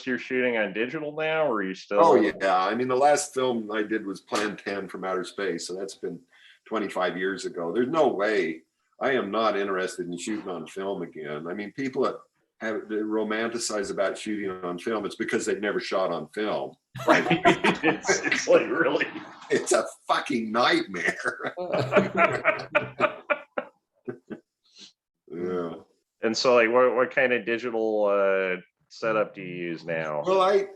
your shooting on digital now, or are you still? Oh yeah, I mean the last film I did was Plan 10 from Outer Space, so that's been 25 years ago. There's no way I am not interested in shooting on film again. I mean, people that romanticize about shooting on film, it's because they've never shot on film. Right. It's like really, it's a fucking nightmare. Yeah. And so like what kind of digital setup do you use now? Well, I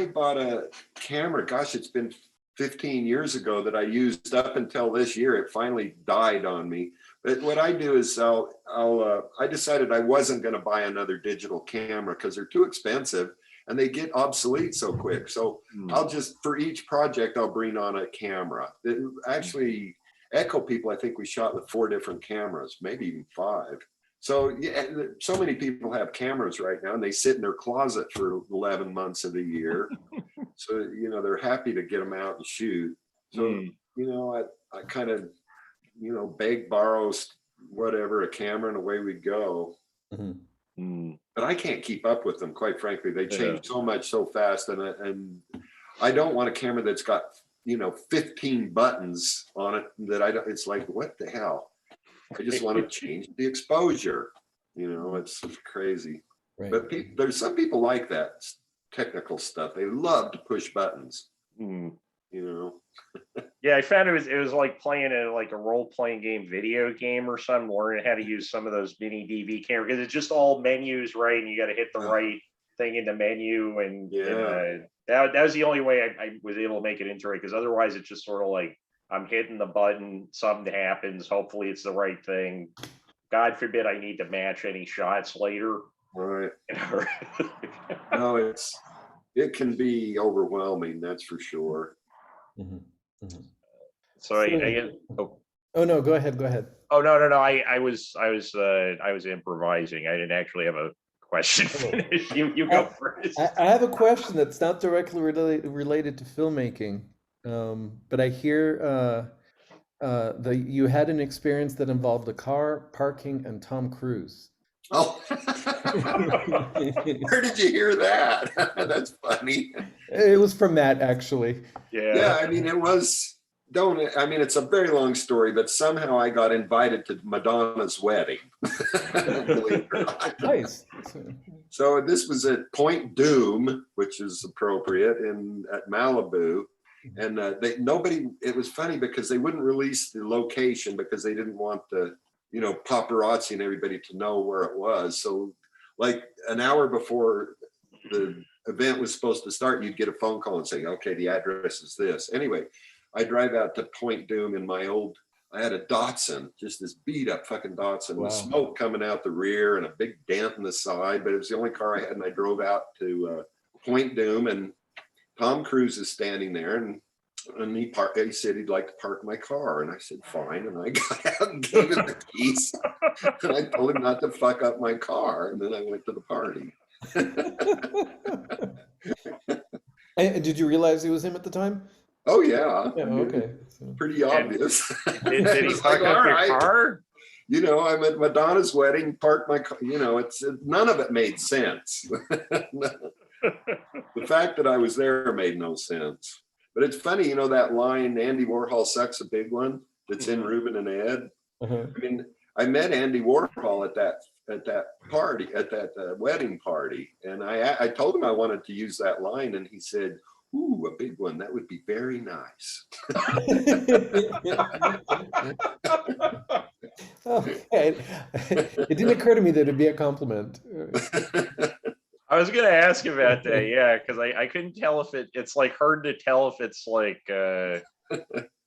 bought a camera, gosh, it's been 15 years ago that I used up until this year. It finally died on me. But what I do is I decided I wasn't going to buy another digital camera because they're too expensive and they get obsolete so quick. So I'll just, for each project, I'll bring on a camera. Actually, Echo people, I think we shot with 4 different cameras, maybe even 5. So yeah, so many people have cameras right now and they sit in their closet for 11 months of the year. So, they're happy to get them out and shoot. So, I kind of, beg, borrow, whatever, a camera, and away we go. Mm-hmm. But I can't keep up with them, quite frankly. They change so much so fast. And I don't want a camera that's got, 15 buttons on it that it's like, what the hell? I just want to change the exposure. It's crazy. Right. But there's some people like that technical stuff. They love to push buttons. Yeah, I found it was like playing a role-playing game video game or something, learning how to use some of those mini DV cameras, because it's just all menus, right? And you got to hit the right thing in the menu, and that was the only way I was able to make it into it, because otherwise it's just sort of like I'm hitting the button, something happens, hopefully it's the right thing. God forbid I need to match any shots later. Right. No, it can be overwhelming, that's for sure. Mm-hmm. Mm-hmm. So oh no, go ahead. Oh no. I was improvising. I didn't actually have a question finished. You go first. I have a question that's not directly related to filmmaking, but I hear that you had an experience that involved a car, parking, and Tom Cruise. Oh, where did you hear that? That's funny. It was from Matt, actually. Yeah. I mean, it's a very long story, but somehow I got invited to Madonna's wedding. Believe it or not. Nice. So this was at Point Doom, which is appropriate, at Malibu. And it was funny because they wouldn't release the location because they didn't want the paparazzi and everybody to know where it was. So like an hour before the event was supposed to start, you'd get a phone call and say, okay, the address is this. Anyway, I drive out to Point Doom in I had a Datsun, just this beat up fucking Datsun, with smoke coming out the rear and a big dent in the side, but it was the only car I had. And I drove out to Point Doom, and Tom Cruise is standing there, and he said he'd like to park my car, and I said fine, and I got out and gave him the keys, and I told him not to fuck up my car, and then I went to the party. And did you realize it was him at the time? Oh yeah. Okay. Pretty obvious. Did he fuck up your car? I'm at Madonna's wedding, parked my car. None of it made sense. The fact that I was there made no sense. But it's funny, that line, Andy Warhol sucks, a big one, that's in Reuben and Ed. Uh-huh. I mean, I met Andy Warhol at that party, at that wedding party, and I told him I wanted to use that line, and he said, "Ooh, a big one. That would be very nice." Okay. It didn't occur to me that it'd be a compliment. I was going to ask about that, yeah, because I couldn't tell if it's like hard to tell if it's like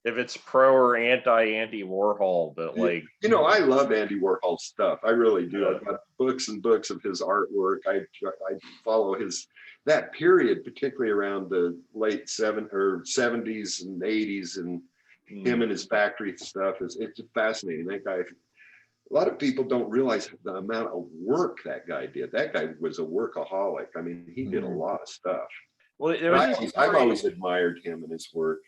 if it's pro or anti Warhol, but like, you know, I love Andy Warhol stuff. I really do. I've got books and books of his artwork. I follow that period, particularly around the late 70s and 80s, and him and his factory stuff it's fascinating. That guy, a lot of people don't realize the amount of work that guy did. That guy was a workaholic. I mean, he did a lot of stuff. Well, I've always admired him and his work.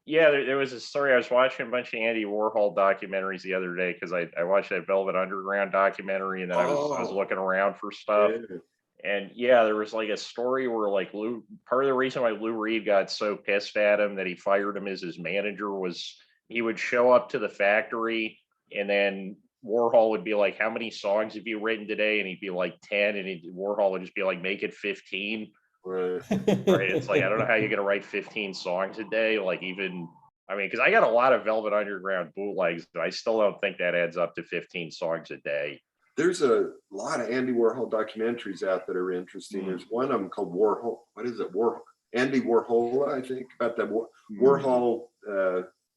Yeah, there was a story. I was watching a bunch of Andy Warhol documentaries the other day because I watched that Velvet Underground documentary, and then I was looking around for stuff. Yeah. And yeah, there was like a story where like part of the reason why Lou Reed got so pissed at him that he fired him as his manager was he would show up to the factory, and then Warhol would be like, "How many songs have you written today?" And he'd be like 10, and Warhol would just be like, "Make it 15." Right. It's like, I don't know how you're gonna write 15 songs a day. Like, even, I mean, because I got a lot of Velvet Underground bootlegs, but I still don't think that adds up to 15 songs a day. There's a lot of Andy Warhol documentaries out that are interesting. There's one of them called Warhol. What is it? Andy Warhola, I think, about the Warhol.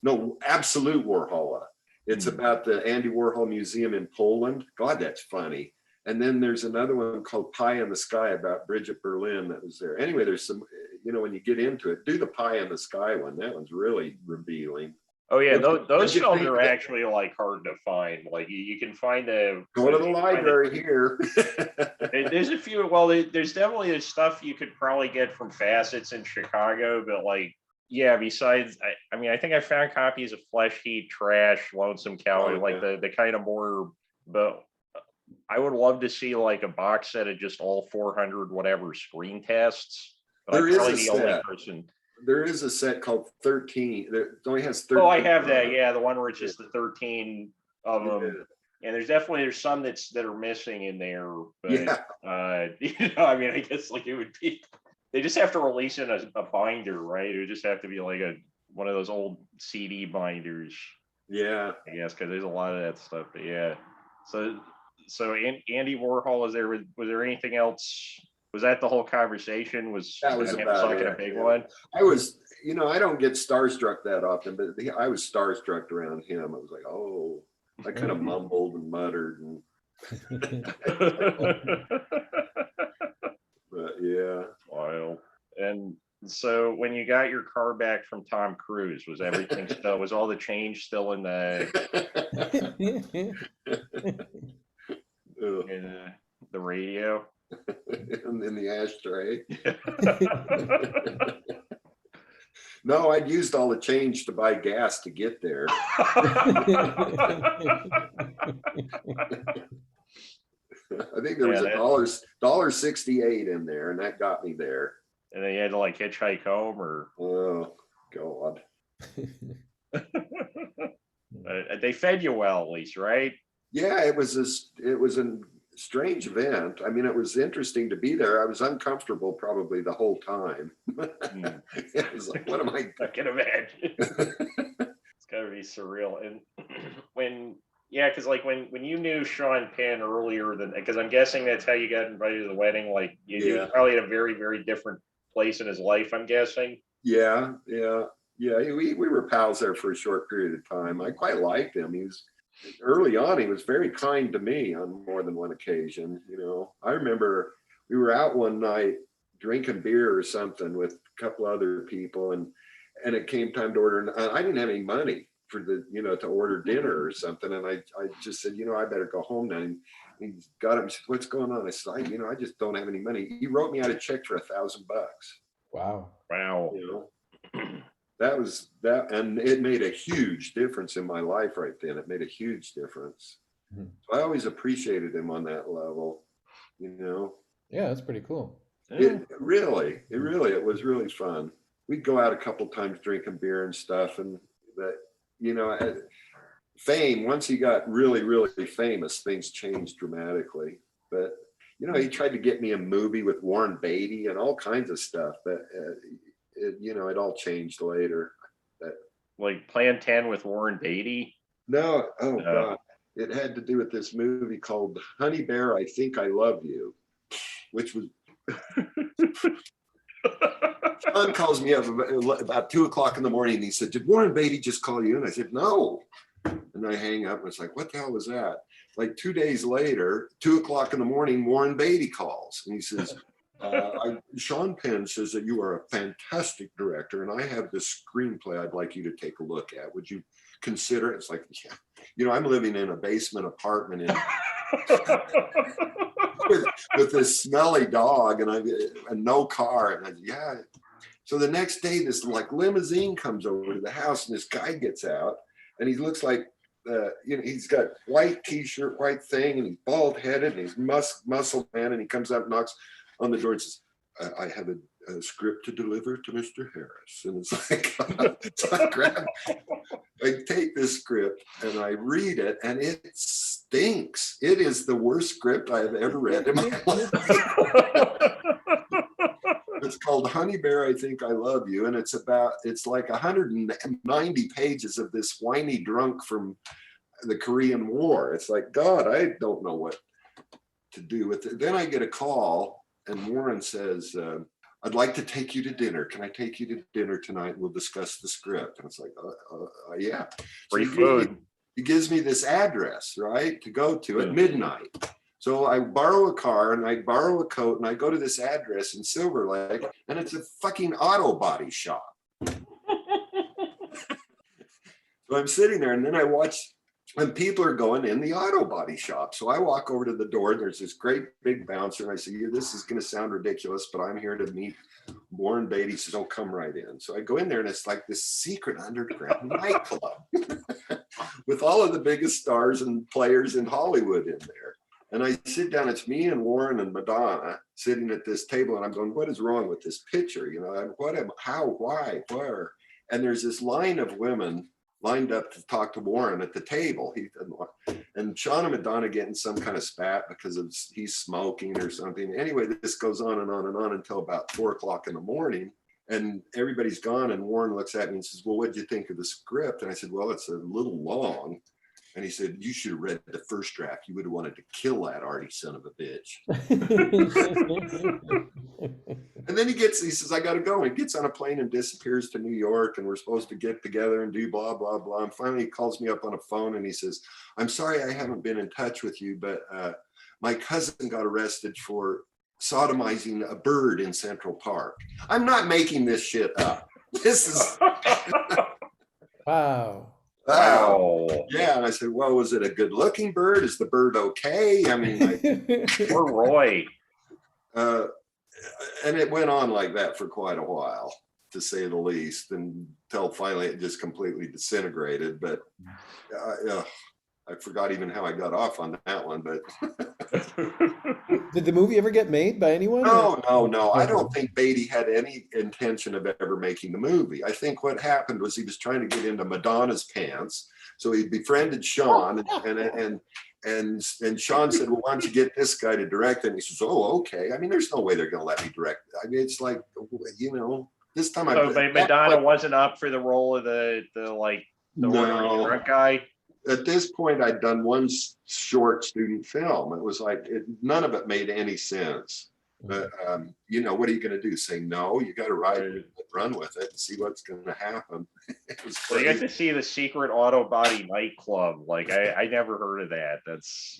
No, Absolute Warhola. It's about the Andy Warhol Museum in Poland. God, that's funny. And then there's another one called Pie in the Sky about Bridget Berlin that was there. Anyway, there's some, you know, when you get into it, do the Pie in the Sky one. That one's really revealing. Oh yeah, those films are actually like hard to find. Like you can find go to the library here. There's a few. Well, there's definitely stuff you could probably get from Facets in Chicago, but like, yeah. Besides, I mean, I think I found copies of Flesh Heat, Trash, Lonesome Cowboy, like the kind of more, but. I would love to see like a box set of just all 400 whatever screen tests. But there is the only person. There is a set called 13. That only has 13. Oh, I have that. Yeah, the one where it's just the 13 of them. And there's some that are missing in there. But, you know, I mean, I guess like it would be. They just have to release it as a binder, right? It would just have to be like one of those old CD binders. Yeah, I guess because there's a lot of that stuff. But yeah, So Andy Warhol is there. Was there anything else? Was that the whole conversation? That was him sucking a big one? I was, you know, I don't get starstruck that often, but I was starstruck around him. I was like, oh, I kind of mumbled and muttered, and but yeah, wild. And so when you got your car back from Tom Cruise, was everything still? Was all the change still in the? In the radio and in the ashtray. No, I'd used all the change to buy gas to get there. I think there was $1.68 in there, and that got me there. And then you had to like hitchhike home, or oh God. They fed you well, at least, right? Yeah, it was a strange event. I mean, it was interesting to be there. I was uncomfortable probably the whole time. It was like, what am I can imagine. It's gotta be surreal. And because like when you knew Sean Penn earlier because I'm guessing that's how you got invited to the wedding. Like you probably had a very, very different place in his life, I'm guessing. Yeah. We were pals there for a short period of time. I quite liked him. Early on, he was very kind to me on more than one occasion. You know, I remember we were out one night drinking beer or something with a couple other people, and it came time to order. And I didn't have any money for to order dinner or something. And I just said, I better go home now. And he got up and said, "What's going on?" I said, I just don't have any money. He wrote me out a check for $1,000. Wow. That was that, and it made a huge difference in my life right then. It made a huge difference. Mm-hmm. So I always appreciated him on that level, Yeah, that's pretty cool. It was really fun. We'd go out a couple times drinking beer and stuff, and that, fame, once he got really, really famous, things changed dramatically. But, he tried to get me a movie with Warren Beatty and all kinds of stuff, but it all changed later. Like Plan 10 with Warren Beatty? No. Oh, no. God. It had to do with this movie called Honey Bear, I Think I Love You, which was Sean calls me up about 2:00 in the morning. And he said, "Did Warren Beatty just call you?" And I said, "No." And I hang up and it's like, "What the hell was that?" Like 2 days later, 2:00 in the morning, Warren Beatty calls and he says, Sean Penn says that you are a fantastic director and I have this screenplay I'd like you to take a look at. Would you consider it? It's like, yeah, you know, I'm living in a basement apartment with this smelly dog and no car. And I said, yeah. So the next day, this like limousine comes over to the house and this guy gets out and he looks like, you know, he's got white t-shirt, white thing, and he's bald headed and he's muscle man. And he comes up, knocks on the door and says, "I have a script to deliver to Mr. Harris." And it's like, so I take this script and I read it and it stinks. It is the worst script I have ever read in my life. It's called Honey Bear, I Think I Love You. And it's like 190 pages of this whiny drunk from the Korean War. It's like, God, I don't know what to do with it. Then I get a call and Warren says, "I'd like to take you to dinner. Can I take you to dinner tonight? We'll discuss the script." And it's like, yeah. Free food. He gives me this address, right, to go to at midnight. So I borrow a car and I borrow a coat and I go to this address in Silver Lake and it's a fucking auto body shop. So I'm sitting there and then I watch and people are going in the auto body shop. So I walk over to the door and there's this great big bouncer and I say, "Yeah, this is going to sound ridiculous, but I'm here to meet Warren Beatty." He says, "Oh, come right in." So I go in there and it's like this secret underground nightclub with all of the biggest stars and players in Hollywood in there. And I sit down, it's me and Warren and Madonna sitting at this table and I'm going, what is wrong with this picture? You know, how, why, where? And there's this line of women lined up to talk to Warren at the table. And Sean and Madonna getting some kind of spat because he's smoking or something. Anyway, this goes on and on and on until about 4:00 in the morning. And everybody's gone. And Warren looks at me and says, "Well, what'd you think of the script?" And I said, "Well, it's a little long." And he said, "You should have read the first draft. You would have wanted to kill that arty son of a bitch." And then he says, "I got to go." And he gets on a plane and disappears to New York. And we're supposed to get together and do blah, blah, blah. And finally he calls me up on a phone and he says, "I'm sorry I haven't been in touch with you, but my cousin got arrested for sodomizing a bird in Central Park." I'm not making this shit up. This is... Wow. Wow. Yeah. And I said, "Well, was it a good looking bird? Is the bird okay?" I mean, Poor Roy. And it went on like that for quite a while, to say the least, until finally it just completely disintegrated. But I forgot even how I got off on that one. But did the movie ever get made by anyone? No. I don't think Beatty had any intention of ever making the movie. I think what happened was he was trying to get into Madonna's pants. So he befriended Sean and Sean said, "Well, why don't you get this guy to direct it?" And he says, "Oh, okay." I mean, there's no way they're going to let me direct it. I mean, it's like, you know, this time Madonna wasn't up for the role of the ornery drunk guy. At this point, I'd done one short student film. It was like, none of it made any sense. But, you know, what are you going to do? Say no? You got to run with it and see what's going to happen. It was crazy. You got to see the secret auto body nightclub. Like, I never heard of that.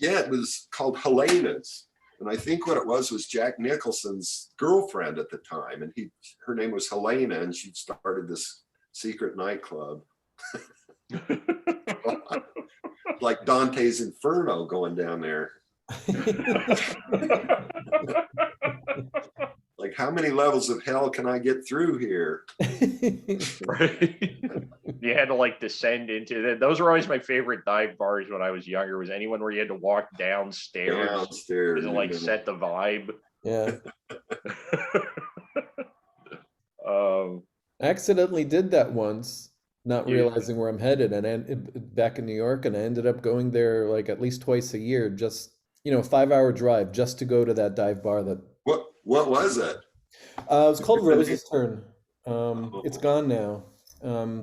Yeah, it was called Helena's. And I think what it was Jack Nicholson's girlfriend at the time. And her name was Helena, and she'd started this secret nightclub. Like Dante's Inferno going down there. Like, how many levels of hell can I get through here? Right. You had to like descend into that. Those were always my favorite dive bars when I was younger. Was anyone where you had to walk downstairs to like set the vibe. Yeah. I accidentally did that once, not realizing where I'm headed, and back in New York, and I ended up going there like at least twice a year, just, you know, a 5-hour drive just to go to that dive bar. What was it? It was called Rose's Turn. It's gone now.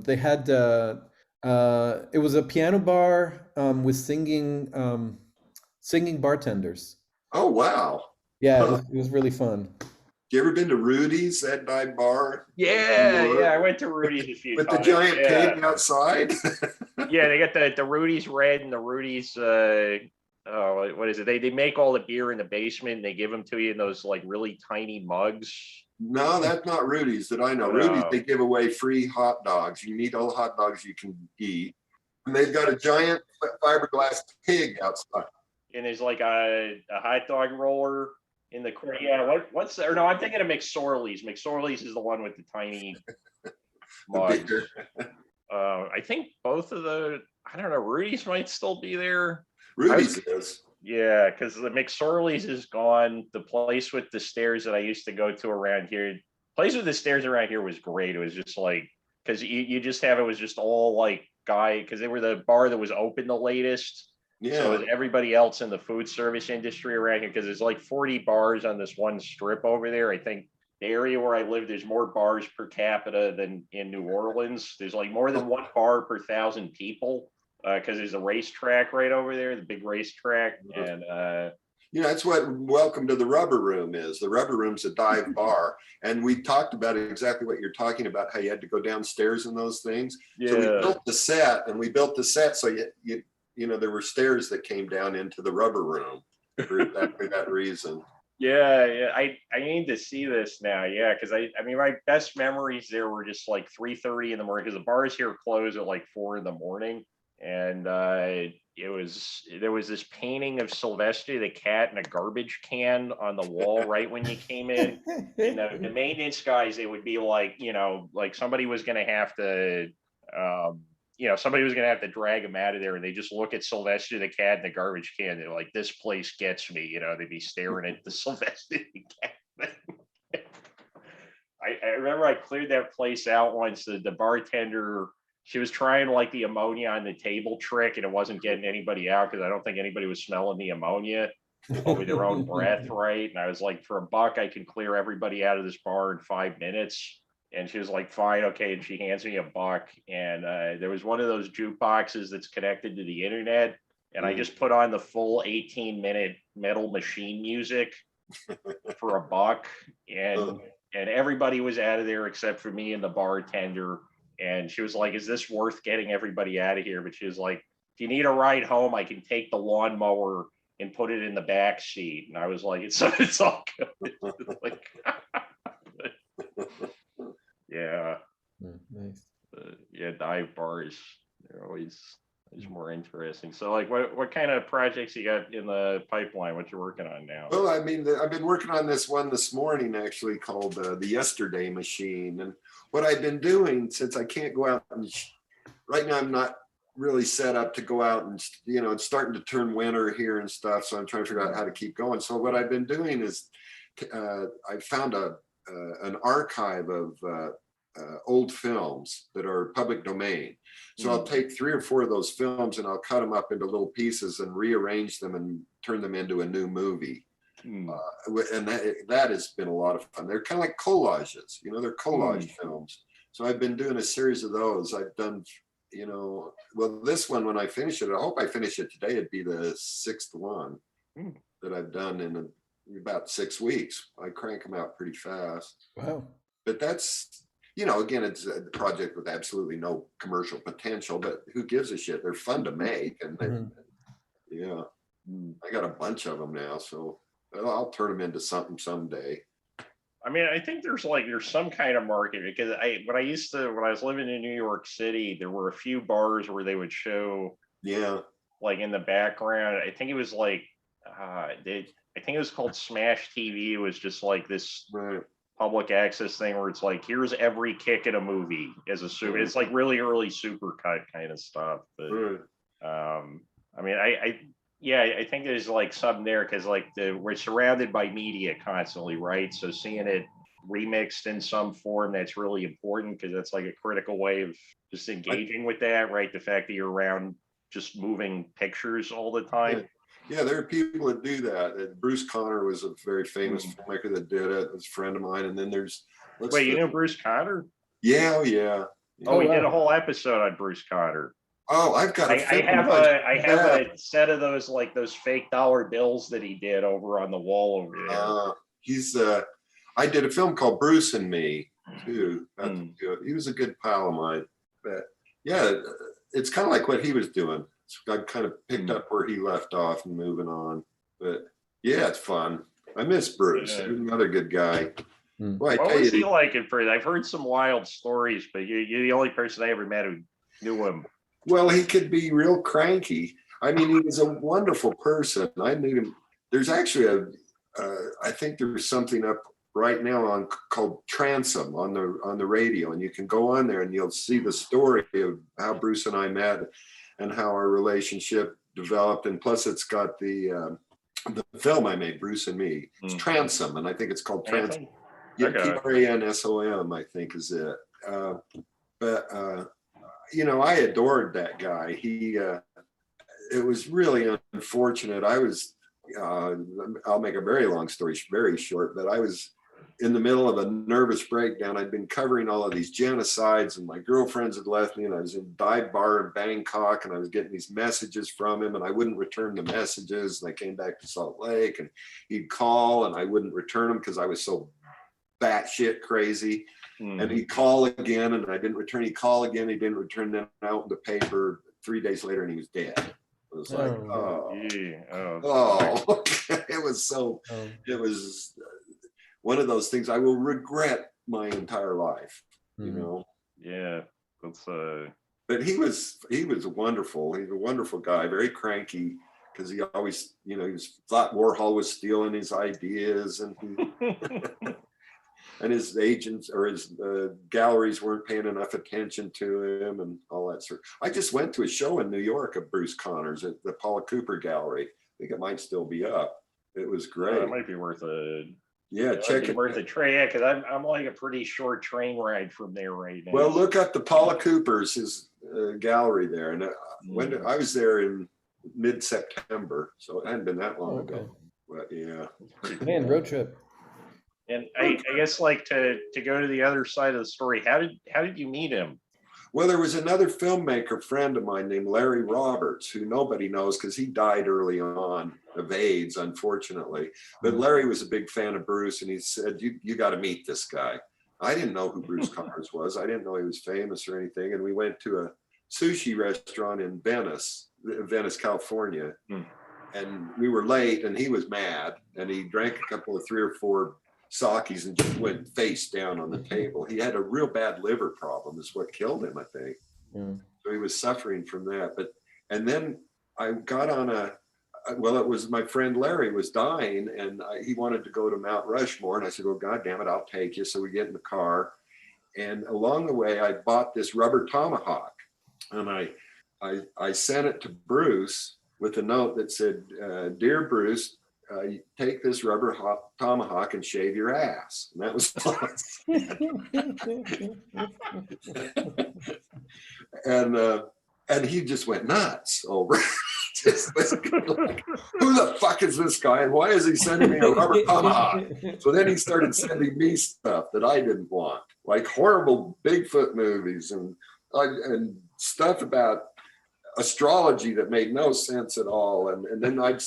They had it was a piano bar with singing bartenders. Oh wow! Yeah, it was really fun. You ever been to Rudy's, that dive bar? Yeah, I went to Rudy's a few With times. the giant pig outside. Yeah, they got the Rudy's Red and the Rudy's what is it? They make all the beer in the basement and they give them to you in those like really tiny mugs. No, that's not Rudy's that I know. No. Rudy's, they give away free hot dogs. You can eat all the hot dogs you can eat. And they've got a giant fiberglass pig outside. And there's like a hot dog roller in the corner. Yeah, what's or no, I'm thinking of McSorley's. McSorley's is the one with the tiny mugs. I think both of I don't know, Rudy's might still be there. Rudy's is. Yeah, because the McSorley's is gone. The place with the stairs that I used to go to around here, place with the stairs around here was great. It was just like, because you just have, it was just all like because they were the bar that was open the latest. Yeah. So everybody else in the food service industry around here, because there's like 40 bars on this one strip over there. I think the area where I live, there's more bars per capita than in New Orleans. There's like more than one bar per 1,000 people. Because there's a racetrack right over there, the big racetrack, and that's what Welcome to the Rubber Room is. The Rubber Room's a dive bar, and we talked about exactly what you're talking about, how you had to go downstairs in those things. Yeah. So we built the set, so you know there were stairs that came down into the Rubber Room for exactly that reason. Yeah, I need to see this now. Yeah, because I mean my best memories there were just like 3:30 in the morning, because the bars here close at like 4 in the morning. And there was this painting of Sylvester the cat in a garbage can on the wall right when you came in. And the maintenance guys, they would be like, like somebody was going to have to, drag him out of there, and they just look at Sylvester the cat in the garbage can. They're like, "This place gets me," They'd be staring at the Sylvester the cat. I remember I cleared that place out once. The bartender, she was trying like the ammonia on the table trick, and it wasn't getting anybody out because I don't think anybody was smelling the ammonia with their own breath, right? And I was like, for $1, I can clear everybody out of this bar in 5 minutes. And she was like, fine, okay. And she hands me $1. And there was one of those jukeboxes that's connected to the internet. And I just put on the full 18-minute Metal Machine music for $1. And everybody was out of there except for me and the bartender. And she was like, is this worth getting everybody out of here? But she was like, if you need a ride home, I can take the lawnmower and put it in the back seat. And I was like, it's all good. Like, yeah. Nice. Yeah, dive bars, they're always more interesting. So like what kind of projects you got in the pipeline? What you're working on now? Well, I mean, I've been working on this one this morning, actually, called the Yesterday Machine. And what I've been doing, since I can't go out and right now I'm not really set up to go out and, it's starting to turn winter here and stuff. So I'm trying to figure out how to keep going. So what I've been doing is I found an archive of old films that are public domain. So I'll take 3 or 4 of those films and I'll cut them up into little pieces and rearrange them and turn them into a new movie. And that has been a lot of fun. They're kind of like collages, they're collage films. So I've been doing a series of those. I've done, well, this one, when I finish it, I hope I finish it today. It'd be the 6th one that I've done in about 6 weeks. I crank them out pretty fast. Wow. But that's, again, it's a project with absolutely no commercial potential, but who gives a shit? They're fun to make. And I got a bunch of them now, so I'll turn them into something someday. I mean, I think there's some kind of market, because when I was living in New York City, there were a few bars where they would show, like in the background. I think it was like, I think it was called Smash TV. It was just like this public access thing where it's like, here's every kick in a movie as a super. It's like really early supercut kind of stuff. But I mean, I think there's like something there, because like we're surrounded by media constantly, right? So seeing it remixed in some form, that's really important, because that's like a critical way of just engaging with that, right? The fact that you're around just moving pictures all the time. Yeah, there are people that do that. Bruce Conner was a very famous filmmaker that did it. It was a friend of mine. And then there's you know Bruce Conner? Yeah. Oh, we did a whole episode on Bruce Conner. Oh, I've got. I have a set of those, like those fake dollar bills that he did over on the wall over there. I did a film called Bruce and Me too. He was a good pal of mine. But yeah, it's kind of like what he was doing. I kind of picked up where he left off and moving on. But yeah, it's fun. I miss Bruce. He was another good guy. Well, what was he like at first? I've heard some wild stories, but you're the only person I ever met who knew him. Well, he could be real cranky. I mean, he was a wonderful person. I knew him. There's actually I think there's something up right now on called Transom on the radio, and you can go on there and you'll see the story of how Bruce and I met and how our relationship developed. And plus, it's got the film I made, Bruce and Me. It's Transom, and I think it's called Transom. Yeah, Transom, I think is it. You know, I adored that guy. It was really unfortunate. I'll make a very long story very short, but I was in the middle of a nervous breakdown. I'd been covering all of these genocides, and my girlfriends had left me, and I was in a dive bar in Bangkok, and I was getting these messages from him, and I wouldn't return the messages. And I came back to Salt Lake, and he'd call, and I wouldn't return them because I was so batshit crazy. And he'd call again, and I didn't return. He'd call again, he didn't return them out in the paper. 3 days later, and he was dead. It was like, it was one of those things I will regret my entire life, you know? Yeah, that's but he was wonderful. He's a wonderful guy, very cranky, because he always, you know, thought Warhol was stealing his ideas, and and his agents or his galleries weren't paying enough attention to him and all that sort. I just went to a show in New York of Bruce Connor's at the Paula Cooper Gallery. I think it might still be up. It was great. It might be worth check it. Worth a train, because I'm like a pretty short train ride from there right now. Well, look up the Paula Cooper's his gallery there, and when I was there in mid-September, so it hadn't been that long ago. But yeah, man, road trip. And I guess, like, to go to the other side of the story, how did you meet him? Well, there was another filmmaker friend of mine named Larry Roberts, who nobody knows because he died early on of AIDS, unfortunately. But Larry was a big fan of Bruce, and he said, you got to meet this guy. I didn't know who Bruce Connors was. I didn't know he was famous or anything. And we went to a sushi restaurant in Venice, California. And we were late, and he was mad, and he drank a couple of 3 or 4 sakis and just went face down on the table. He had a real bad liver problem, is what killed him, I think. So he was suffering from that. And then I got on it was my friend Larry was dying, and he wanted to go to Mount Rushmore, and I said, well, God damn it, I'll take you. So we get in the car, and along the way, I bought this rubber tomahawk, and I sent it to Bruce with a note that said, Dear Bruce, take this rubber tomahawk and shave your ass. And that was and he just went nuts over it. Like, who the fuck is this guy, and why is he sending me a rubber tomahawk? So then he started sending me stuff that I didn't want, like horrible Bigfoot movies and stuff about astrology that made no sense at all. And then I'd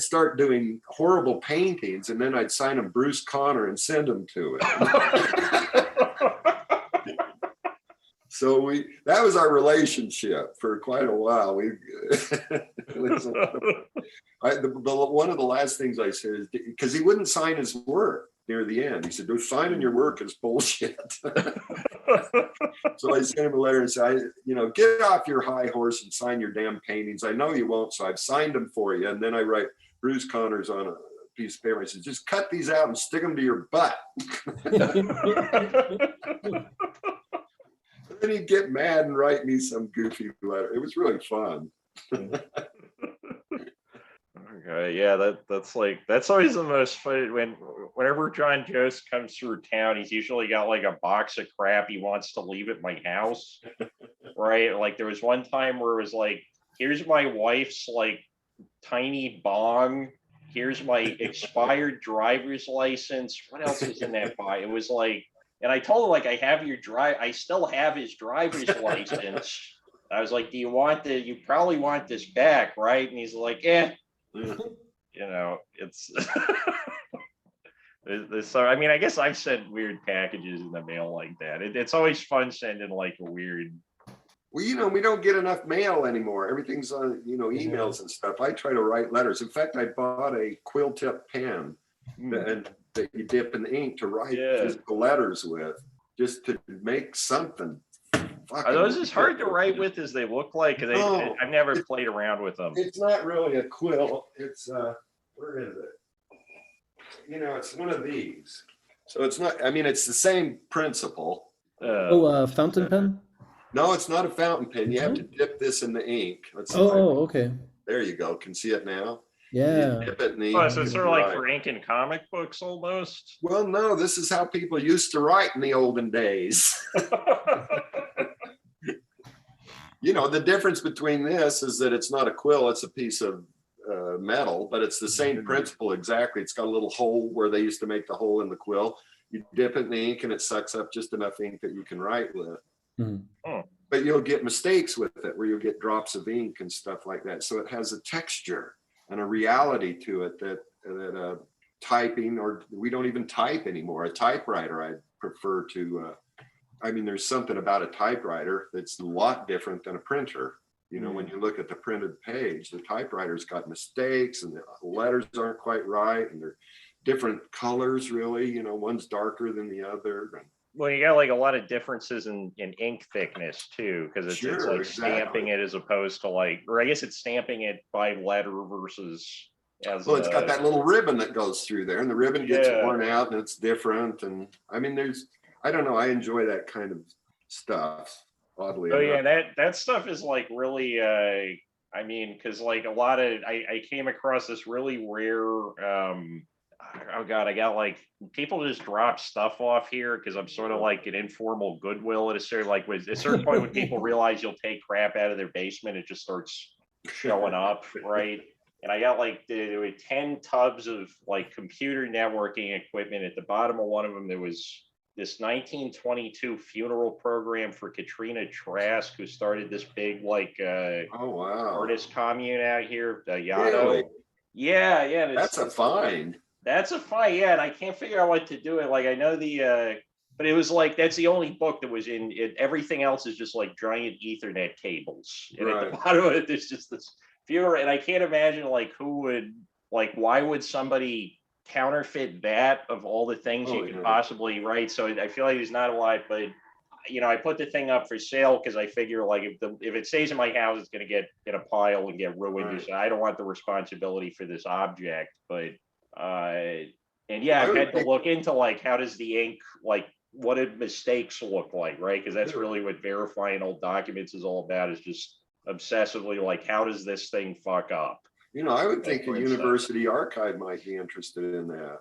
start doing horrible paintings, and then I'd sign them Bruce Connor and send them to him. So that was our relationship for quite a while. One of the last things I said is, because he wouldn't sign his work near the end. He said, signing your work is bullshit. So I sent him a letter and said, get off your high horse and sign your damn paintings. I know you won't, so I've signed them for you. And then I write Bruce Connors on a piece of paper. I said, just cut these out and stick them to your butt. Then he'd get mad and write me some goofy letter. It was really fun. Okay, yeah, that's always the most fun. Whenever John Jost comes through town, he's usually got like a box of crap he wants to leave at my house, right? Like there was one time where it was like, here's my wife's like tiny bong, here's my expired driver's license. What else was in that box? It was like, and I told him, like, I still have his driver's license. I was like, you probably want this back, right? And he's like, it's So I mean, I guess I've sent weird packages in the mail like that. It's always fun sending like a weird. Well, we don't get enough mail anymore. Everything's on, emails and stuff. I try to write letters. In fact, I bought a quill tip pen that you dip in ink to write physical letters with, just to make something. Are those as hard to write with as they look like? I've never played around with them. It's not really a quill. It's where is it? It's one of these. So it's not. I mean, it's the same principle. Fountain pen? No, it's not a fountain pen. You have to dip this in the ink. Okay. There you go. Can see it now? Yeah. You dip it in the ink. So it's sort of like for ink and comic books almost. Well, no, this is how people used to write in the olden days. The difference between this is that it's not a quill, it's a piece of metal, but it's the same principle exactly. It's got a little hole where they used to make the hole in the quill. You dip it in the ink and it sucks up just enough ink that you can write with. But you'll get mistakes with it where you'll get drops of ink and stuff like that. So it has a texture and a reality to it that typing, or we don't even type anymore. A typewriter, I prefer to, there's something about a typewriter that's a lot different than a printer. When you look at the printed page, the typewriter's got mistakes and the letters aren't quite right and they're different colors, really. One's darker than the other. Well, you got like a lot of differences in ink thickness too, because it's like stamping it as opposed to or I guess it's stamping it by letter versus it's got that little ribbon that goes through there, and the ribbon gets worn out and it's different. And I don't know, I enjoy that kind of stuff. Oddly enough. Yeah, that stuff is like really because like a lot of I came across this really rare oh god, I got like people just drop stuff off here because I'm sort of like an informal Goodwill at a certain point when people realize you'll take crap out of their basement, it just starts showing up, right? And I got there were 10 tubs of like computer networking equipment. At the bottom of one of them there was this 1922 funeral program for Katrina Trask, who started this big artist commune out here, Yaddo. Really? Yeah. That's a find. That's a find, yeah. And I can't figure out what to do it. Like I know but it was like that's the only book that was in it. Everything else is just like giant Ethernet cables, and at the bottom of it, there's just this funeral. And I can't imagine why would somebody counterfeit that of all the things you could possibly write. So I feel like there's not a lot, but I put the thing up for sale because I figure if it stays in my house, it's going to get in a pile and get ruined. Right. So I don't want the responsibility for this object. But I've had to look into how does the ink what did mistakes look like, right? Because that's really what verifying old documents is all about, is just obsessively how does this thing fuck up? I would think a university archive might be interested in that.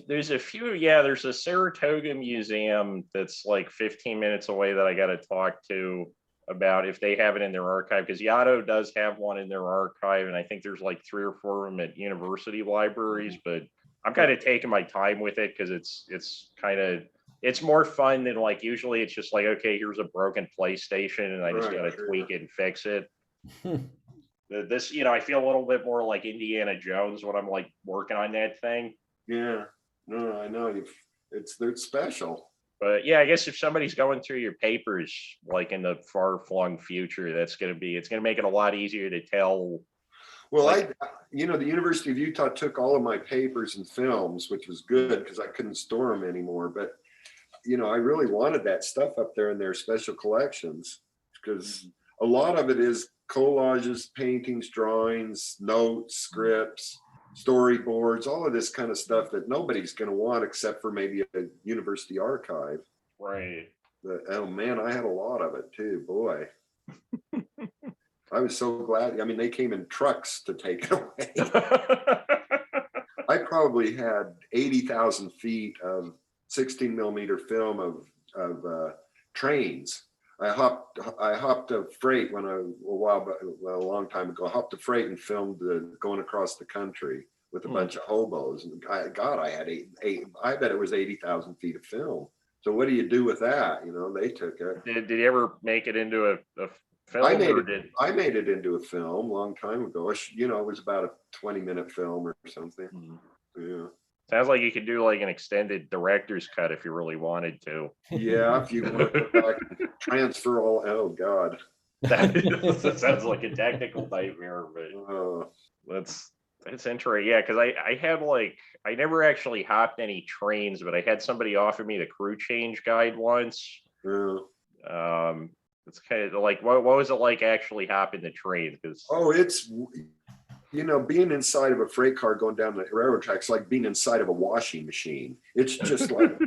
There's a few, there's a Saratoga museum that's 15 minutes away that I got to talk to about if they have it in their archive, because Yaddo does have one in their archive, and I think there's 3 or 4 of them at university libraries, but I'm kind of taking my time with it because it's more fun than usually it's just okay, here's a broken PlayStation and I just got to tweak it and fix it. This, I feel a little bit more like Indiana Jones when I'm working on that thing. Yeah, no, I know they're special. But yeah, I guess if somebody's going through your papers in the far-flung future, it's gonna make it a lot easier to tell. Well, the University of Utah took all of my papers and films, which was good because I couldn't store them anymore. But I really wanted that stuff up there in their special collections, because a lot of it is collages, paintings, drawings, notes, scripts, storyboards, all of this kind of stuff that nobody's going to want except for maybe a university archive. Right. But, oh man, I had a lot of it too. Boy, I was so glad. I mean, they came in trucks to take it away. I probably had 80,000 feet of 16 millimeter film of trains. I hopped a freight a long time ago. I hopped a freight and filmed going across the country with a bunch of hobos. And I had I bet it was 80,000 feet of film. So what do you do with that? They took it. Did you ever make it into a film? I made it into a film a long time ago. It was about a 20-minute film or something. Yeah. Sounds like you could do like an extended director's cut if you really wanted to. Yeah, if you want to go back and transfer all, oh God. That sounds like a technical nightmare, but that's interesting. Yeah, because I had like, I never actually hopped any trains, but I had somebody offer me the crew change guide once. It's kind of like, what was it like actually hopping the train? Because it's, you know, being inside of a freight car going down the railroad tracks, like being inside of a washing machine. It's just like,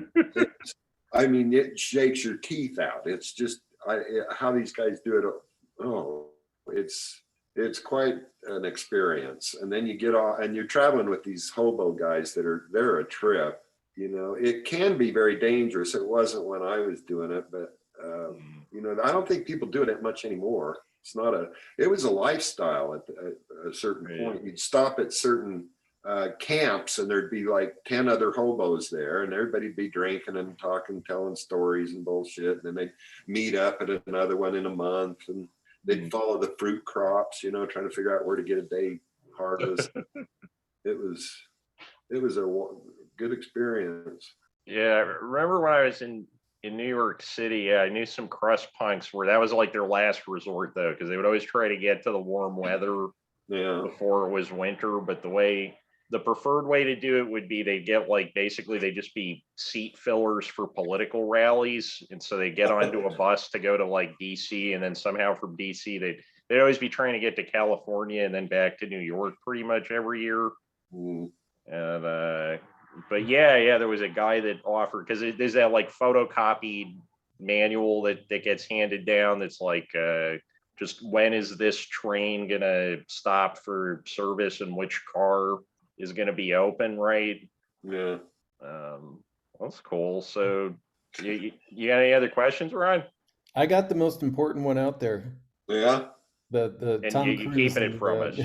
I mean, it shakes your teeth out. It's just how these guys do it. Oh, it's quite an experience. And then you get off, and you're traveling with these hobo guys they're a trip. You know, it can be very dangerous. It wasn't when I was doing it, but you know, I don't think people do it much anymore. It was a lifestyle at a certain point. You'd stop at certain camps and there'd be like 10 other hobos there, and everybody'd be drinking and talking, telling stories and bullshit. And then they'd meet up at another one in a month, and they'd follow the fruit crops, you know, trying to figure out where to get a day harvest. It was a good experience. Yeah, I remember when I was in New York City, I knew some crust punks where that was like their last resort though, because they would always try to get to the warm weather before it was winter. But the preferred way to do it would be they get like, basically they just be seat fillers for political rallies. And so they get onto a bus to go to like DC, and then somehow from DC, they'd always be trying to get to California and then back to New York pretty much every year. And but yeah, there was a guy that offered, because there's that like photocopied manual that gets handed down that's like just when is this train gonna stop for service and which car is gonna be open, right? Yeah. That's cool. So you got any other questions, Ron? I got the most important one out there. Yeah. The And Tom you Cruise keeping it from us.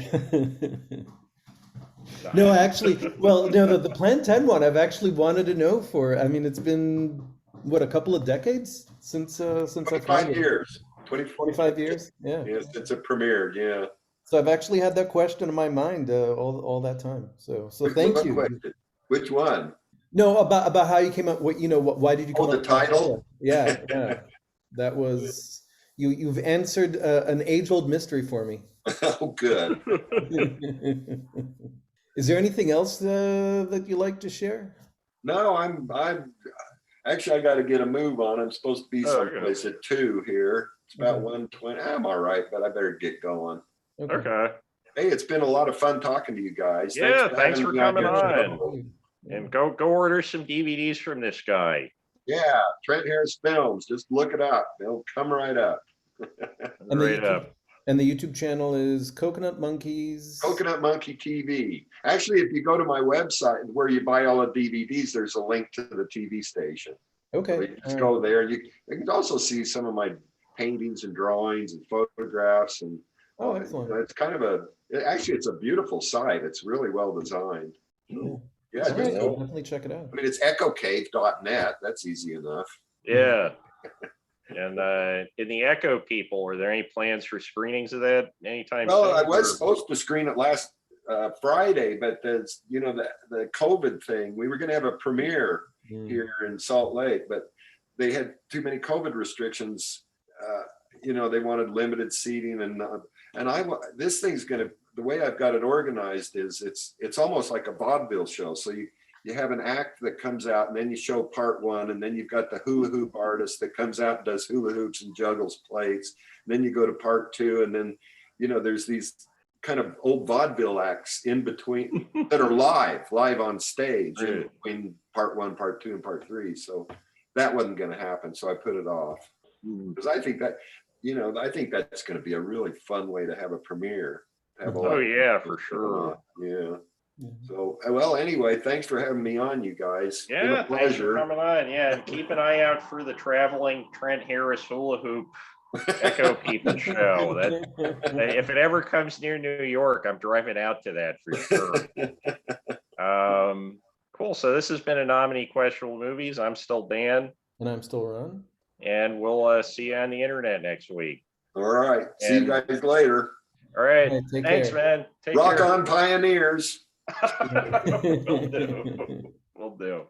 No, actually, well, no, the Plan 10 one, I've actually wanted to know for, I mean, it's been, what, a couple of decades since I 25 years. 25 years? Yeah. Yes, it's a premiered, yeah. So I've actually had that question in my mind all that time. So thank you. Question? Which one? No, about how you came up, why did you come up the with that title? Yeah. That was, you've answered an age-old mystery for me. Oh, good. Is there anything else that you like to share? No, I'm actually, I got to get a move on. I'm supposed to be someplace at 2 here. It's about 1:20. I'm all right, but I better get going. Okay. Hey, it's been a lot of fun talking to you guys. Yeah, thanks for coming on. Show. And go order some DVDs from this guy. Yeah, Trent Harris Films. Just look it up. They'll come right up. Right up. And the YouTube channel is Coconut Monkeys. Coconut Monkey TV. Actually, if you go to my website where you buy all the DVDs, there's a link to the TV station. Okay. So you just go there. You can also see some of my paintings and drawings and photographs. And excellent. It's kind of it's a beautiful site. It's really well designed. Yeah, I'll definitely check it out. I mean, it's echocave.net. That's easy enough. Yeah. And in the Echo people, are there any plans for screenings of that anytime soon? Well, I was supposed to screen it last Friday, but there's, the COVID thing. We were going to have a premiere here in Salt Lake, but they had too many COVID restrictions. They wanted limited seating, and this thing's going to. The way I've got it organized is it's almost like a vaudeville show. So you have an act that comes out, and then you show part one, and then you've got the hula hoop artist that comes out and does hula hoops and juggles plates. And then you go to part two, and then, there's these kind of old vaudeville acts in between that are live on stage in between part one, part two, and part three. So that wasn't going to happen. So I put it off because I think that, I think that's going to be a really fun way to have a premiere. For sure. Yeah. So, well, anyway, thanks for having me on, you guys. Yeah, been a pleasure. Thanks for coming on. Yeah, and keep an eye out for the traveling Trent Harris hula hoop Echo People show. If it ever comes near New York, I'm driving out to that for sure. Cool. So this has been Anomaly Questionable Movies. I'm still Dan. And I'm still Ron. And we'll see you on the internet next week. All right. See you guys later. All right. Thanks, care. man. Take Rock care. on, pioneers. Will do. Will do.